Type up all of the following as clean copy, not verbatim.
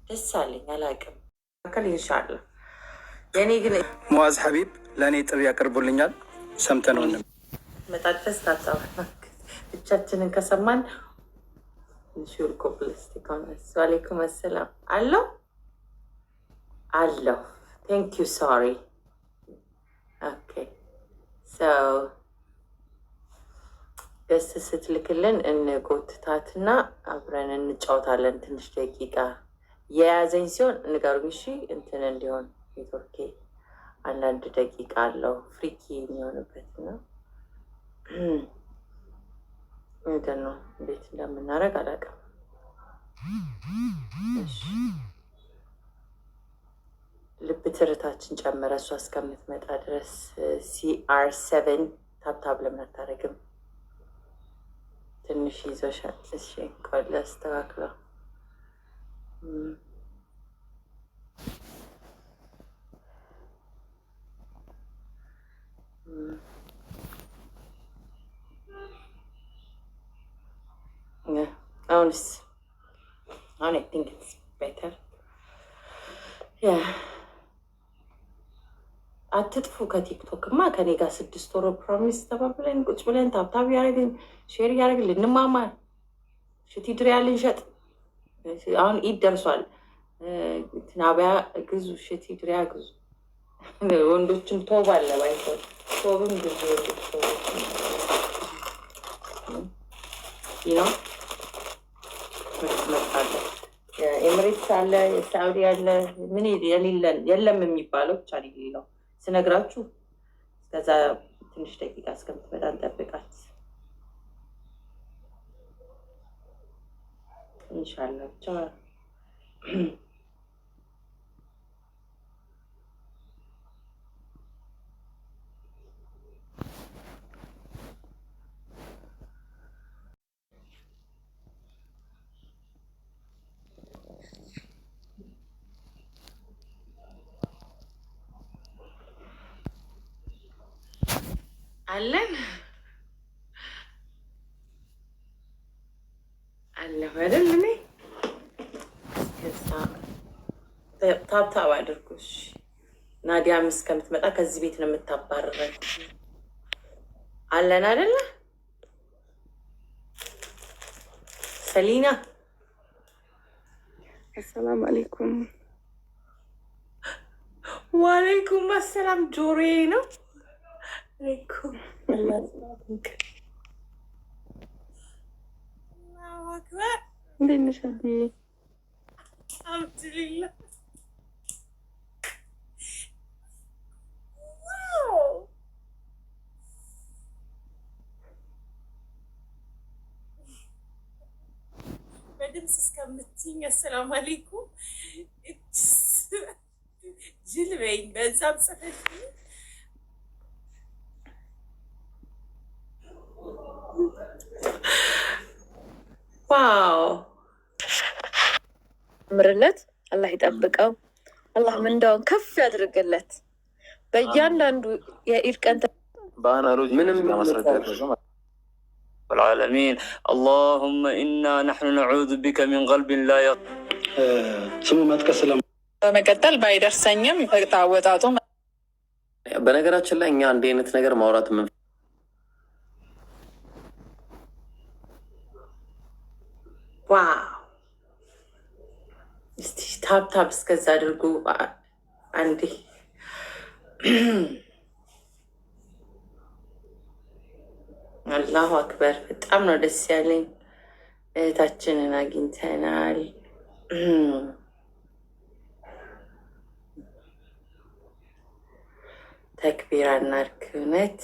ደስ አለኝ። አላውቅም አካል ኢንሻአላህ። የኔ ግን ሙአዝ ሐቢብ ለእኔ ጥሪ ያቀርቡልኛል። ሰምተነው መጣጥፈስ ታጣው ብቻችንን ከሰማን ሹር ኮፕልስቲክ ሆነስ። ወአለይኩም አሰላም አለው አለው። ቴንክ ዩ ሶሪ ኦኬ ሶ ደስ ስትልክልን እንጎትታትና አብረን እንጫወታለን። ትንሽ ደቂቃ የያዘኝ ሲሆን ንገሩኝ እሺ። እንትን እንዲሆን ኔትወርኬ አንዳንድ ደቂቃ አለው ፍሪኪ የሚሆንበት ነው። ምንድን ነው እንዴት እንደምናደርግ አላውቅም። ልብ ትርታችን ጨመረ እሷ እስከምትመጣ ድረስ። CR7 ታብታብ ለምን አታደርግም? ትንሽ ይዞሻል። እሺ ቆይ ላስተካክለው። አሁንስ አሁን አይ ቲንክ ኢትስ ቤተር። አትጥፉ ከቲክቶክማ። ከኔ ጋር 6 ወር ፕሮሚስ ተባብለን ቁጭ ብለን ታብታብ ያደረግን ሼር እያደረግን ልንማማር ሽቲ ድሪያ ልንሸጥ። አሁን ኢድ ደርሷል። ትናቢያ ግዙ፣ ሽቲ ድሪያ ግዙ። ወንዶችም ቶብ አለ ባይሆን ቶብም ግዙ። ነው መጣለ የኤምሬትስ አለ፣ የሳዑዲ አለ። ምን የሌለን የለም የሚባለው ብቻ ሌለው ስነግራችሁ። ከዛ ትንሽ ደቂቃ እስከምትመጣ እንጠብቃት ኢንሻላህ። ብቻ አለን አለሁ አይደል? እኔ ታብታብ አድርጎሽ ናዲያም እስከምትመጣ ከዚህ ቤት ነው የምታባረረን። አለን አይደለ? ሰሊና አሰላም አለይኩም። ወአለይኩም አሰላም። ጆሮዬ ነው አለይኩም እንዴት ነሽ? አልሐምዱሊላህ። በድምፅ እስከምትይኝ አሰላሙ አለይኩም ጅል በይኝ። በዛም ጽፈሽ ዋው ምርለት አላህ ይጠብቀው። አላህ ምንዳውን ከፍ ያድርግለት። በእያንዳንዱ የኢድ ቀን ምንም العالمين اللهم إنا نحن نعوذ بك من قلب لا ስሙ መጥቀስ በመቀጠል ባይደርሰኝም ታወጣጡ። በነገራችን ላይ እኛ አንድ አይነት ነገር ማውራት ምን ዋው። እስቲ ታብታብ እስከዛ አድርጉ አንዴ። አላሁ አክበር። በጣም ነው ደስ ያለኝ። እህታችንን አግኝተናል። ተክቢራ እናድርግ። እውነት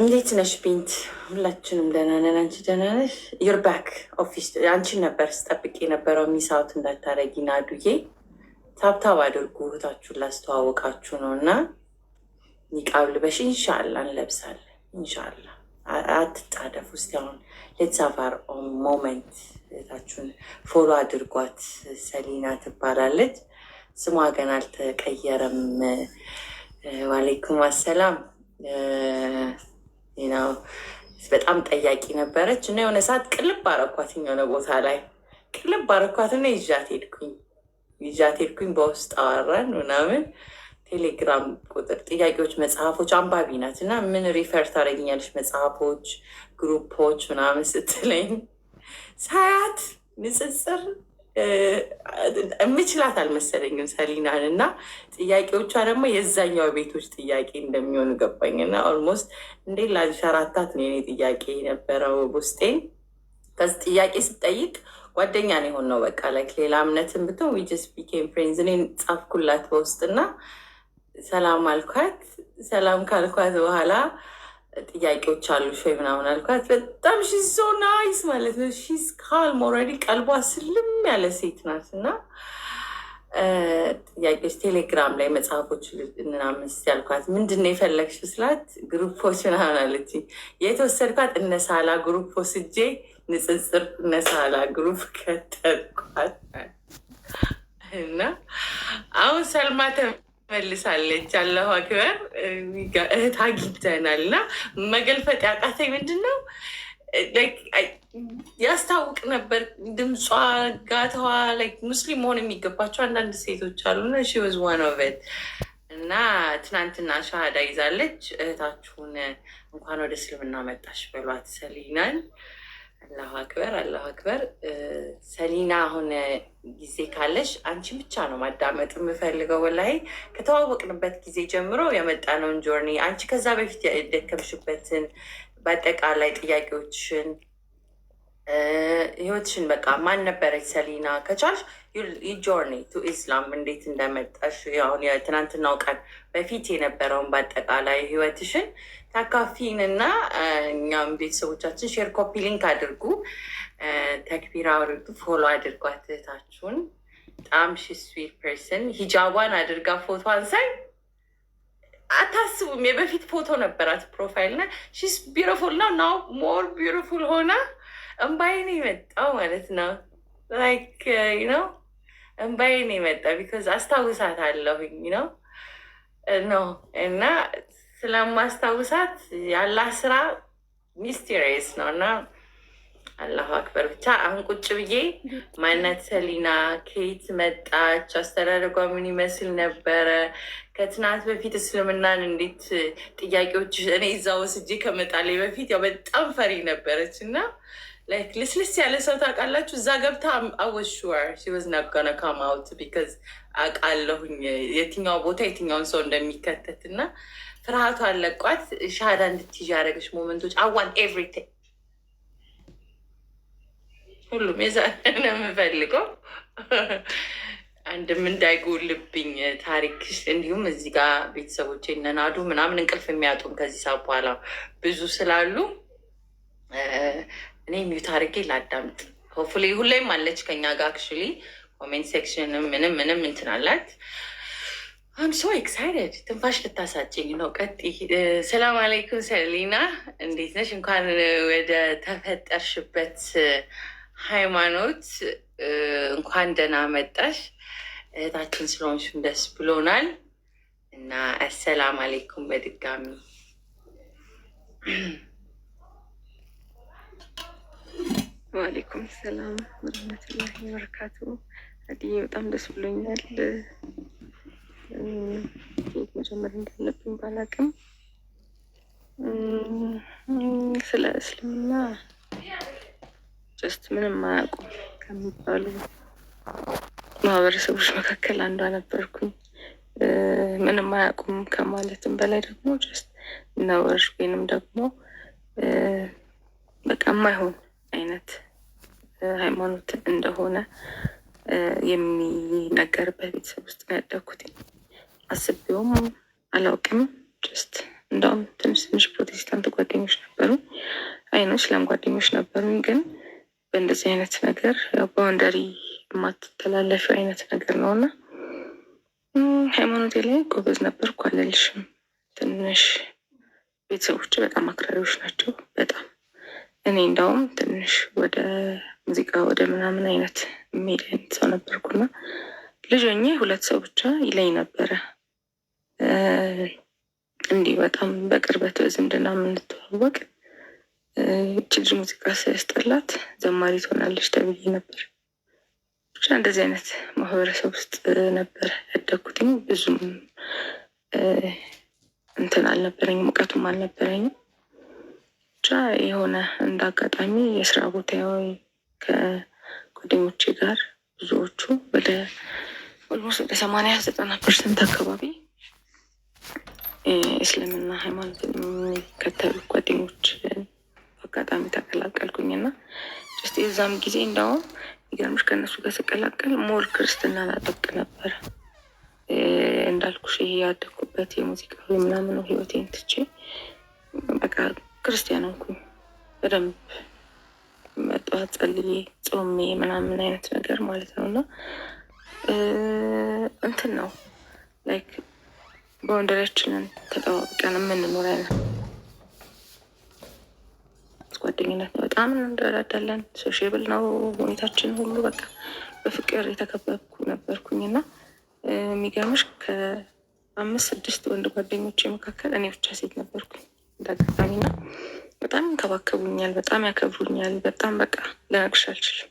እንዴት ነሽ ቢንት? ሁላችንም ደህና ነን። አንቺ ደህና ነሽ? ዩር ባክ ኦፊስ። አንቺን ነበር ስጠብቅ የነበረው። ሚሳውት እንዳታረጊ ናዱዬ። ታብታብ አድርጉ። እህታችሁን ላስተዋወቃችሁ ነው እና ኒቃብ ልበሽ። ኢንሻላ እንለብሳለን። ኢንሻላ አትጣደፍ ውስጥ አሁን ሌትሳፋር ሞመንት። እህታችሁን ፎሎ አድርጓት። ሰሊና ትባላለች። ስሟ ገና አልተቀየረም። ዋሌይኩም አሰላም። ነው በጣም ጠያቂ ነበረች እና የሆነ ሰዓት ቅልብ አረኳት የሆነ ቦታ ላይ ቅልብ አረኳት እና ይዣት ሄድኩኝ። በውስጥ አወራን ምናምን ቴሌግራም ቁጥር ጥያቄዎች፣ መጽሐፎች አንባቢ ናት እና ምን ሪፈር ታደርጊኛለሽ መጽሐፎች፣ ግሩፖች ምናምን ስትለኝ ሳያት ንጽጽር የምችላት አልመሰለኝም ሰሊናን እና ጥያቄዎቿ ደግሞ የዛኛው ቤቶች ጥያቄ እንደሚሆኑ ገባኝ እና ኦልሞስት እንዴ ላንሸራታት ነው የኔ ጥያቄ የነበረው ውስጤን። ከዚ ጥያቄ ስጠይቅ ጓደኛ ነው የሆን ነው በቃ ላይክ ሌላ እምነትን ብትሆን ዊ ጀስት ቢኬም ፍሬንድስ። እኔን ጻፍኩላት በውስጥና ሰላም አልኳት። ሰላም ካልኳት በኋላ ጥያቄዎች አሉሽ ወይ ምናምን አልኳት። በጣም ሺዝ ሶ ናይስ ማለት ነው። ሺዝ ካልም ኦልሬዲ ቀልቧ ስልም ያለ ሴት ናት እና ጥያቄዎች ቴሌግራም ላይ መጽሐፎች ምናምን ያልኳት ምንድን ነው የፈለግሽ ስላት ግሩፖች ምናምን አለች። የተወሰድኳት እነሳላ ግሩፕ ወስጄ ንጽጽር እነሳላ ግሩፕ ከተልኳት እና አሁን ሰልማ መልሳለች። አላሁ አክበር እህት አግኝተናል እና መገልፈጥ ያቃተኝ ምንድን ነው ያስታውቅ ነበር ድምጿ፣ ጋተዋ ሙስሊም መሆን የሚገባቸው አንዳንድ ሴቶች አሉና ሺ ወዝ ዋን ኦፍ ኢት እና ትናንትና ሻሃዳ ይዛለች። እህታችሁን እንኳን ወደ እስልምና መጣሽ በሏት ሰሊናን። አላሁ አክበር አላሁ አክበር። ሰሊና አሁን ጊዜ ካለሽ አንቺ ብቻ ነው ማዳመጥ የምፈልገው። ወላሂ ከተዋወቅንበት ጊዜ ጀምሮ የመጣነውን ጆርኒ አንቺ ከዛ በፊት የደከምሽበትን በአጠቃላይ ጥያቄዎችሽን ህይወትሽን በቃ ማን ነበረች ሰሊና ከቻልሽ ጆርኒ ቱ ኢስላም እንዴት እንደመጣሽ አሁን የትናንትናው ቀን በፊት የነበረውን በአጠቃላይ ህይወትሽን ታካፊን እና እኛም ቤተሰቦቻችን ሼር ኮፒ ሊንክ አድርጉ፣ ተክቢራ አውርዱ፣ ፎሎ አድርጓት እህታችሁን። በጣም ሺ ስዊት ፐርሰን ሂጃቧን አድርጋ ፎቶዋን ሳይ አታስቡም የበፊት ፎቶ ነበራት ፕሮፋይል እና ሺስ ቢዩቲፉል ነው ናው ሞር ቢዩቲፉል ሆና እምባዬን የመጣው ማለት ነው። ላይክ ነው እምባዬን የመጣ ቢኮዝ አስታውሳት አለሁኝ ነው እና ስለማስታውሳት ያላህ ስራ ሚስቴሪየስ ነው እና አላሁ አክበር። ብቻ አሁን ቁጭ ብዬ ማነት ሰሊና ከየት መጣች፣ አስተዳደጓ ምን ይመስል ነበረ፣ ከትናንት በፊት እስልምናን እንዴት ጥያቄዎች እኔ እዛ ወስጄ ከመጣሌ በፊት ያው በጣም ፈሪ ነበረች እና ላይክ ልስልስ ያለ ሰው ታውቃላችሁ፣ እዛ ገብታ አወሹር ሲወዝ ናጋነ ካማውት ቢካዝ አውቃለሁኝ የትኛው ቦታ የትኛውን ሰው እንደሚከተት እና ፍርሃቱ አለቋት ሻሃዳ እንድትይዥ ያደረገች ሞመንቶች አዋን ኤቭሪቲንግ ሁሉም የዛ ነው የምፈልገው። አንድም እንዳይጎልብኝ ታሪክ እንዲሁም እዚህ ጋር ቤተሰቦቼ እነናዱ ምናምን እንቅልፍ የሚያጡም ከዚህ ሰዓት በኋላ ብዙ ስላሉ እኔ ሚዩት አድርጌ ላዳምጥ። ሆፕፉሊ ሁሌም አለች ከኛ ጋር አክቹዋሊ ኮሜንት ሴክሽን ምንም እንትን አላት። አም ሶ ኤክሳይትድ ትንፋሽ ልታሳጭኝ ነው። ቀጥይ። ሰላም አለይኩም ሰሊና እንዴት ነሽ? እንኳን ወደ ተፈጠርሽበት ሃይማኖት እንኳን ደህና መጣሽ። እህታችን ስለሆንሽም ደስ ብሎናል እና አሰላም አለይኩም በድጋሚ። ወአለይኩም ሰላም ወረህመቱላሂ ወበረካቱ። አዲዬ በጣም ደስ ብሎኛል። መጀመር እንዳለብኝ ባላቅም ስለ እስልምና ጀስት ምንም አያውቁም ከሚባሉ ማህበረሰቦች መካከል አንዷ ነበርኩኝ። ምንም አያውቁም ከማለትም በላይ ደግሞ ጀስት ነወር ወይንም ደግሞ በቃ የማይሆን አይነት ሃይማኖት እንደሆነ የሚነገርበት ቤተሰብ ውስጥ ነው ያደግኩት። አስቤውም አላውቅም። ጀስት እንደውም ትንሽ ፕሮቴስታንት ጓደኞች ነበሩ፣ አይኖ እስላም ጓደኞች ነበሩኝ። ግን በእንደዚህ አይነት ነገር ባውንደሪ የማትተላለፊው አይነት ነገር ነው እና ሃይማኖቴ ላይ ጎበዝ ነበርኩ አልልሽም። ትንሽ ቤተሰቦች በጣም አክራሪዎች ናቸው በጣም። እኔ እንደውም ትንሽ ወደ ሙዚቃ ወደ ምናምን አይነት የሚሄድ አይነት ሰው ነበርኩና ልጅ ሆኜ 2 ሰው ብቻ ይለኝ ነበረ እንዲህ በጣም በቅርበት በዝምድና የምንተዋወቅ እቺ ልጅ ሙዚቃ ሳያስጠላት ዘማሪ ትሆናለች ተብዬ ነበር። ብቻ እንደዚህ አይነት ማህበረሰብ ውስጥ ነበር ያደግኩትኝ። ብዙም እንትን አልነበረኝም፣ እውቀቱም አልነበረኝም። ብቻ የሆነ እንደ አጋጣሚ የስራ ቦታ ከጓደኞቼ ጋር ብዙዎቹ ወደ ኦልሞስት ወደ 80-90% አካባቢ እስልምና ሃይማኖት የሚከተሉ ጓደኞች አጋጣሚ ተቀላቀልኩኝና ጀስት የዛም ጊዜ እንደውም ይገርምሽ ከእነሱ ጋር ስቀላቀል ሞር ክርስትና አጠብቅ ነበረ። እንዳልኩሽ ይሄ ያደኩበት የሙዚቃ ምናምን ህይወቴን ትቼ በቃ ክርስቲያን ሆንኩኝ በደንብ ጠዋት ጸልዬ ጾሜ ምናምን አይነት ነገር ማለት ነው። እና እንትን ነው ላይክ በወንደሪያችንን ተጠባብቀን የምንኖር አይነት ጓደኝነት ነው። በጣም እንረዳዳለን። ሶሽብል ነው ሁኔታችን ሁሉ በቃ በፍቅር የተከበብኩ ነበርኩኝ። እና የሚገርምሽ ከ5-6 ወንድ ጓደኞች መካከል እኔ ብቻ ሴት ነበርኩኝ እንዳጋጣሚ። እና በጣም ይንከባከቡኛል፣ በጣም ያከብሩኛል። በጣም በቃ ልነግርሽ አልችልም።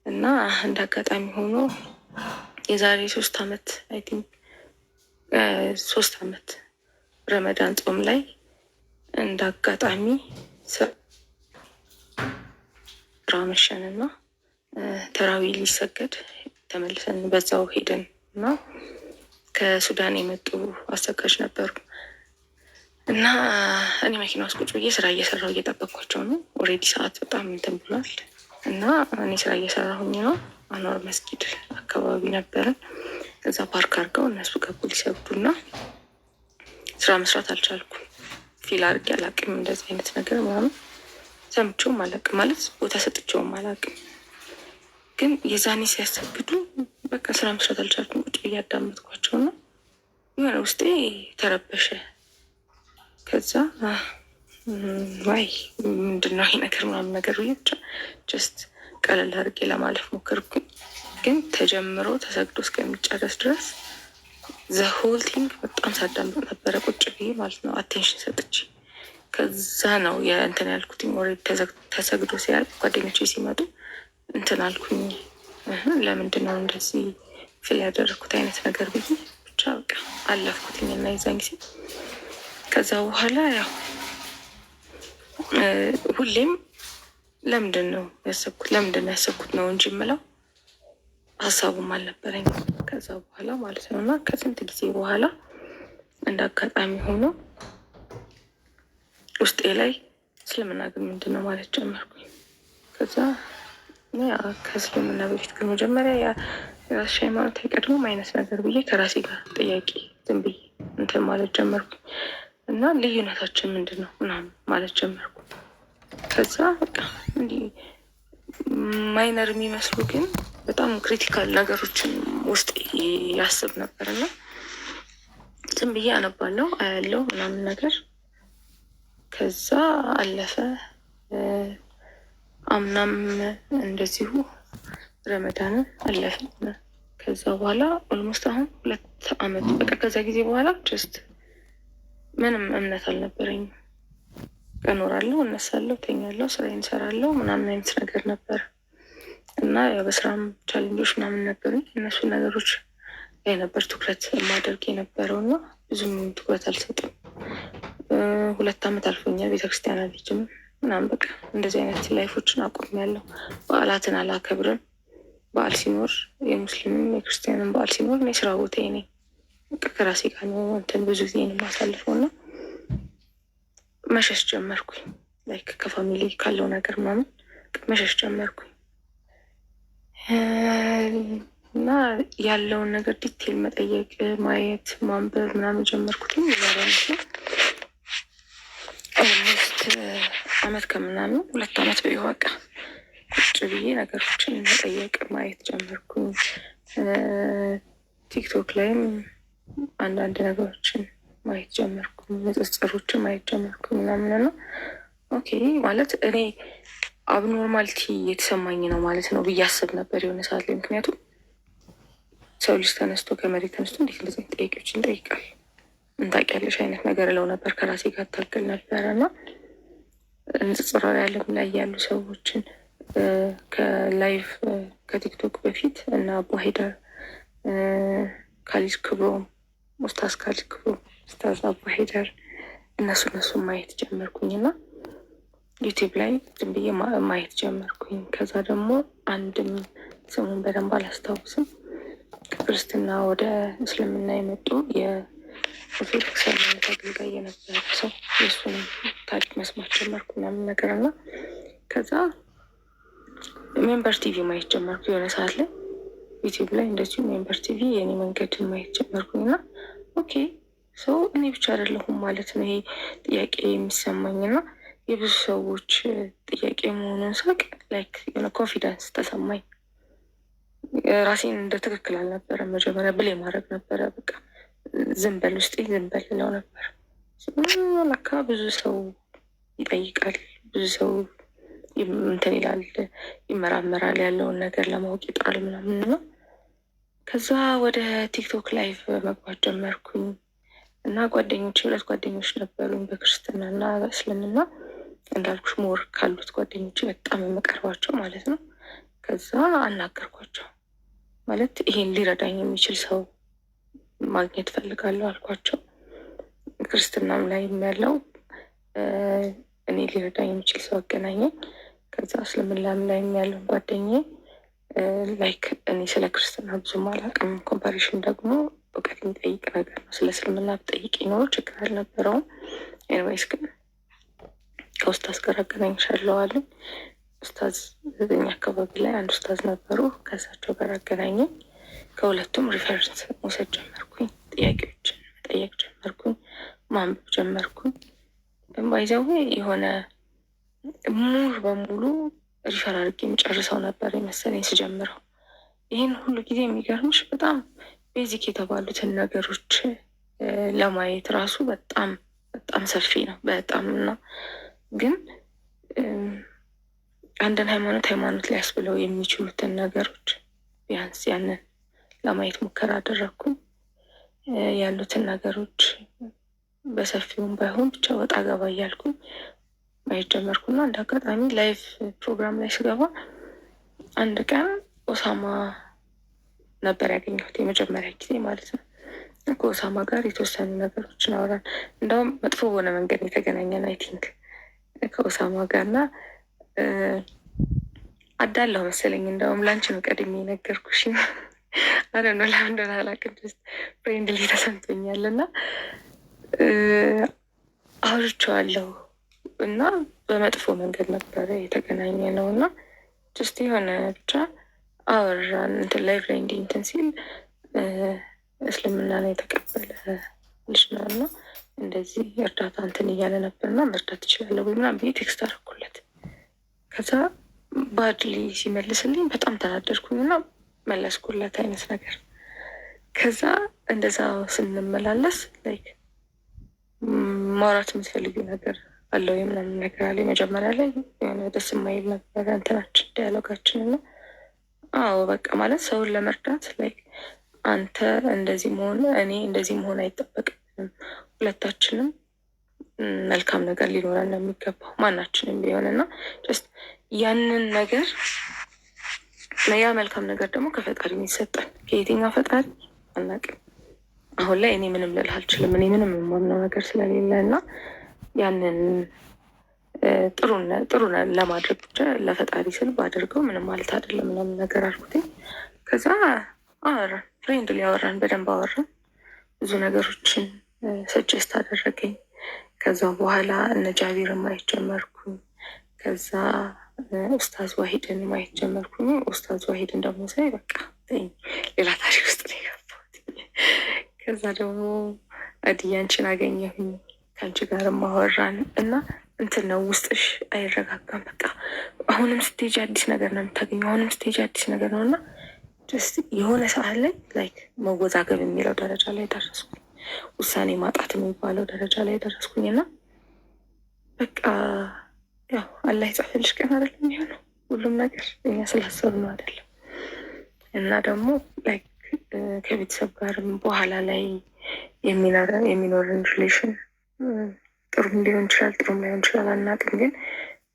እና እንደ አጋጣሚ ሆኖ የዛሬ 3 ዓመት አይ ቲንክ 3 ዓመት ረመዳን ጾም ላይ እንደ አጋጣሚ ስራ መሸንና ተራዊ ሊሰገድ ተመልሰን በዛው ሄደን እና ከሱዳን የመጡ አሰጋጅ ነበሩ እና እኔ መኪና ውስጥ ቁጭ ብዬ ስራ እየሰራሁ እየጠበቅኳቸው ነው። ኦልሬዲ ሰዓት በጣም እንትን ብሏል እና እኔ ስራ እየሰራሁኝ ነው። አንዋር መስጊድ አካባቢ ነበርን። ከዛ ፓርክ አድርገው እነሱ ገቡ ሊሰግዱና ስራ መስራት አልቻልኩም። ፊል አድርጌ አላቅም እንደዚህ አይነት ነገር ምናምን ሰምቼውም አላቅም፣ ማለት ቦታ ሰጥቼውም አላቅም። ግን የዛኔ ሲያሰግዱ በቃ ስራ መስራት አልቻልኩም። ቁጭ ብዬ አዳመጥኳቸው ነው የሆነ ውስጤ ተረበሸ። ከዛ ዋይ ምንድነው ይሄ ነገር ምናምን ነገር ብዬ ብቻ ጀስት ቀለል አድርጌ ለማለፍ ሞከርኩኝ። ግን ተጀምሮ ተሰግዶ እስከሚጨረስ ድረስ ዘሆል ቲንግ በጣም ሳዳምጥ ነበረ ቁጭ ብዬ ማለት ነው፣ አቴንሽን ሰጥቼ። ከዛ ነው የእንትን ያልኩትኝ ኦልሬዲ ተሰግዶ ሲያልቅ ጓደኞቼ ሲመጡ እንትን አልኩኝ፣ ለምንድን ነው እንደዚህ ፊል ያደረግኩት አይነት ነገር ብዬ ብቻ በቃ አለፍኩትኝ። እና የዛን ጊዜ ከዛ በኋላ ያው ሁሌም ለምንድን ነው ያሰብኩት ነው እንጂ የምለው ሀሳቡም አልነበረኝ ከዛ በኋላ ማለት ነው። እና ከስንት ጊዜ በኋላ እንደ አጋጣሚ ሆኖ ውስጤ ላይ እስልምና ግን ምንድን ነው ማለት ጀመርኩኝ። ከዛ ከእስልምና በፊት ግን መጀመሪያ የራስሽ ሃይማኖት አይቀድሞም አይነት ነገር ብዬ ከራሴ ጋር ጥያቄ ዝም ብዬ እንትን ማለት ጀመርኩኝ። እና ልዩነታችን ምንድን ነው ምናምን ማለት ጀመርኩ። ከዛ በቃ እንዲህ ማይነር የሚመስሉ ግን በጣም ክሪቲካል ነገሮችን ውስጥ ያስብ ነበር። እና ዝም ብዬ አነባለሁ አያለው ምናምን ነገር። ከዛ አለፈ። አምናም እንደዚሁ ረመዳንን አለፈ። ከዛ በኋላ ኦልሞስት አሁን 2 ዓመት በቃ ከዛ ጊዜ በኋላ ጀስት ምንም እምነት አልነበረኝም። እኖራለሁ፣ እነሳለሁ፣ ተኛለሁ፣ ስራዬን እሰራለሁ ምናምን አይነት ነገር ነበር። እና በስራም ቻሌንጆች ምናምን ነበሩኝ። እነሱ ነገሮች ላይ ነበር ትኩረት የማደርግ የነበረው እና ብዙም ትኩረት አልሰጥም። 2 ዓመት አልፎኛል። ቤተክርስቲያን አልሄድም ምናምን በቃ እንደዚህ አይነት ላይፎችን አቁሜያለሁ። በዓላትን አላከብርም። በዓል ሲኖር የሙስሊምም የክርስቲያንም በዓል ሲኖር እኔ ስራ ቦታዬ ነኝ። በቃ ከራሴ ጋር ነው እንትን ብዙ ጊዜ የማሳልፈው። እና መሸሽ ጀመርኩኝ። ላይክ ከፋሚሊ ካለው ነገር ምናምን መሸሽ ጀመርኩኝ። እና ያለውን ነገር ዲቴል መጠየቅ፣ ማየት፣ ማንበብ ምናምን ጀመርኩትኝ። ኦልሞስት ዓመት ከምናምን 2 ዓመት በቃ ቁጭ ብዬ ነገሮችን መጠየቅ ማየት ጀመርኩኝ። ቲክቶክ ላይም አንዳንድ ነገሮችን ማየት ጀመርኩ፣ ንጽጽሮችን ማየት ጀመርኩ ምናምን ነው። ኦኬ ማለት እኔ አብኖርማሊቲ የተሰማኝ ነው ማለት ነው ብዬ አስብ ነበር የሆነ ሰዓት ላይ። ምክንያቱም ሰው ልጅ ተነስቶ ከመሬት ተነስቶ እንዴት እንደዚህ ጥያቄዎችን ይጠይቃል? እንታውቂያለሽ አይነት ነገር እለው ነበር። ከራሴ ጋር ታገል ነበረ እና ንጽጽራዊ ዓለም ላይ ያሉ ሰዎችን ከላይቭ ከቲክቶክ በፊት እና አቡ ሀይደር፣ ካሊድ ክብሮም፣ ኡስታዝ ካሊድ ክብሮም፣ ኡስታዝ አቡ ሀይደር እነሱ ማየት ጀመርኩኝ እና ዩቲዩብ ላይ ዝም ብዬ ማየት ጀመርኩኝ። ከዛ ደግሞ አንድም ስሙን በደንብ አላስታውስም ከክርስትና ወደ እስልምና የመጡ የኦርቶዶክስ ሃይማኖት አገልጋይ የነበረ ሰው የእሱን ታሪክ መስማት ጀመርኩ ምናምን ነገር እና ከዛ ሜምበር ቲቪ ማየት ጀመርኩ። የሆነ ሰዓት ላይ ዩቲዩብ ላይ እንደዚሁ ሜምበር ቲቪ የኔ መንገድን ማየት ጀመርኩኝ እና ኦኬ ሰው እኔ ብቻ አይደለሁም ማለት ነው ይሄ ጥያቄ የሚሰማኝ እና የብዙ ሰዎች ጥያቄ መሆኑን ሳቅ ላይክ የሆነ ኮንፊደንስ ተሰማኝ። ራሴን እንደ ትክክል አልነበረ መጀመሪያ ብሌ ማድረግ ነበረ። በቃ ዝንበል ውስጤ ዝንበል ለው ነበር። ለካ ብዙ ሰው ይጠይቃል፣ ብዙ ሰው እንትን ይላል፣ ይመራመራል፣ ያለውን ነገር ለማወቅ ይጥራል ምናምን ነው። ከዛ ወደ ቲክቶክ ላይቭ መግባት ጀመርኩኝ እና ጓደኞች 2 ጓደኞች ነበሩኝ በክርስትና እና በእስልምና እንዳልኩሽ ሞር ካሉት ጓደኞች በጣም የምቀርባቸው ማለት ነው። ከዛ አናገርኳቸው ማለት ይሄን ሊረዳኝ የሚችል ሰው ማግኘት ፈልጋለሁ አልኳቸው። ክርስትናም ላይ ያለው እኔ ሊረዳኝ የሚችል ሰው አገናኘኝ። ከዛ እስልምናም ላይ ያለው ጓደኛዬ ላይክ እኔ ስለ ክርስትና ብዙም አላውቅም፣ ኮምፓሪሽን ደግሞ እውቀት የሚጠይቅ ነገር ነው። ስለ እስልምና ብጠይቅ ኖሮ ችግር አልነበረውም። ኤንዌይስ ግን ከኡስታዝ ጋር አገናኝሻለሁ አሉኝ። ኡስታዝ እኛ አካባቢ ላይ አንድ ኡስታዝ ነበሩ፣ ከእሳቸው ጋር አገናኘኝ። ከሁለቱም ሪፈረንስ መውሰድ ጀመርኩኝ፣ ጥያቄዎችን መጠየቅ ጀመርኩኝ፣ ማንበብ ጀመርኩኝ። ባይዘዌ የሆነ ሙሉ በሙሉ ሪፈር አድርጌ የምጨርሰው ነበር የመሰለኝ ስጀምረው። ይህን ሁሉ ጊዜ የሚገርምሽ በጣም ቤዚክ የተባሉትን ነገሮች ለማየት ራሱ በጣም በጣም ሰፊ ነው በጣም እና ግን አንድን ሃይማኖት ሊያስብለው የሚችሉትን ነገሮች ቢያንስ ያንን ለማየት ሙከራ አደረግኩኝ። ያሉትን ነገሮች በሰፊውም ባይሆን ብቻ ወጣ ገባ እያልኩኝ ማየት ጀመርኩና እንደ አጋጣሚ ላይቭ ፕሮግራም ላይ ስገባ አንድ ቀን ኦሳማ ነበር ያገኘሁት የመጀመሪያ ጊዜ ማለት ነው። ከኦሳማ ጋር የተወሰኑ ነገሮችን አወራን። እንደውም መጥፎ በሆነ መንገድ የተገናኘን አይ ቲንክ ከኦሳማ ጋርና አዳለሁ መሰለኝ። እንደውም ላንቺ ነው ቀድሜ የነገርኩሽ። አረ ነው ለምን እንደሆነ አላውቅም። ጀስት ፍሬንድሊ ተሰምቶኛል እና አውርቼዋለሁ እና በመጥፎ መንገድ ነበረ የተገናኘ ነው እና ጀስት የሆነ ብቻ አወራን እንትን ላይፍ ላይ እንትን ሲል እስልምና ላይ የተቀበለ ልጅ ነው እና እንደዚህ እርዳታ እንትን እያለ ነበር እና መርዳት ትችላለህ ወይ ምናምን ብዬ ቴክስት አደረኩለት። ከዛ ባድሊ ሲመልስልኝ በጣም ተናደድኩኝ እና መለስኩለት አይነት ነገር። ከዛ እንደዛ ስንመላለስ ላይክ ማውራት የምትፈልጊው ነገር አለው የምናምን ነገር አለ። መጀመሪያ ላይ የሆነ ደስ የማይል ነበረ እንትናችን ዲያሎጋችን እና አዎ በቃ ማለት ሰውን ለመርዳት ላይክ አንተ እንደዚህ መሆን እኔ እንደዚህ መሆን አይጠበቅብንም። ሁለታችንም መልካም ነገር ሊኖረን ነው የሚገባው ማናችንም ቢሆን እና ጀስት ያንን ነገር ያ መልካም ነገር ደግሞ ከፈጣሪ የሚሰጠን ከየትኛው ፈጣሪ አናውቅም። አሁን ላይ እኔ ምንም ልል አልችልም። እኔ ምንም የማምነው ነገር ስለሌለ እና ያንን ጥሩ ለማድረግ ብቻ ለፈጣሪ ስል ባደርገው ምንም ማለት አይደለም ምናምን ነገር አልኩትኝ። ከዛ አወራን፣ ፍሬንድሊ አወራን፣ በደንብ አወራን። ብዙ ነገሮችን ሰጀስት አደረገኝ። ከዛ በኋላ እነ ጃቢርን ማየት ጀመርኩኝ። ከዛ ኡስታዝ ዋሂድን ማየት ጀመርኩኝ። ኡስታዝ ዋሂድን ደግሞ ሳይ በቃ ሌላ ታሪክ ውስጥ ነው የገባሁት። ከዛ ደግሞ አድያንችን አገኘሁኝ፣ ከአንቺ ጋር ማወራን እና እንትን ነው ውስጥሽ አይረጋጋም። በቃ አሁንም ስቴጅ አዲስ ነገር ነው የምታገኘው፣ አሁንም ስቴጅ አዲስ ነገር ነው እና የሆነ ሰዓት ላይ ላይክ መወዛገብ የሚለው ደረጃ ላይ ደረስኩኝ። ውሳኔ ማጣት የሚባለው ደረጃ ላይ ደረስኩኝ እና በቃ ያው አላህ የጻፈልሽ ቀን አይደለም የሚሆነው ሁሉም ነገር እኛ ስላሰብነው አይደለም። እና ደግሞ ላይክ ከቤተሰብ ጋርም በኋላ ላይ የሚኖርን ሪሌሽን ጥሩም ሊሆን ይችላል፣ ጥሩም ላይሆን ይችላል፣ አናውቅም። ግን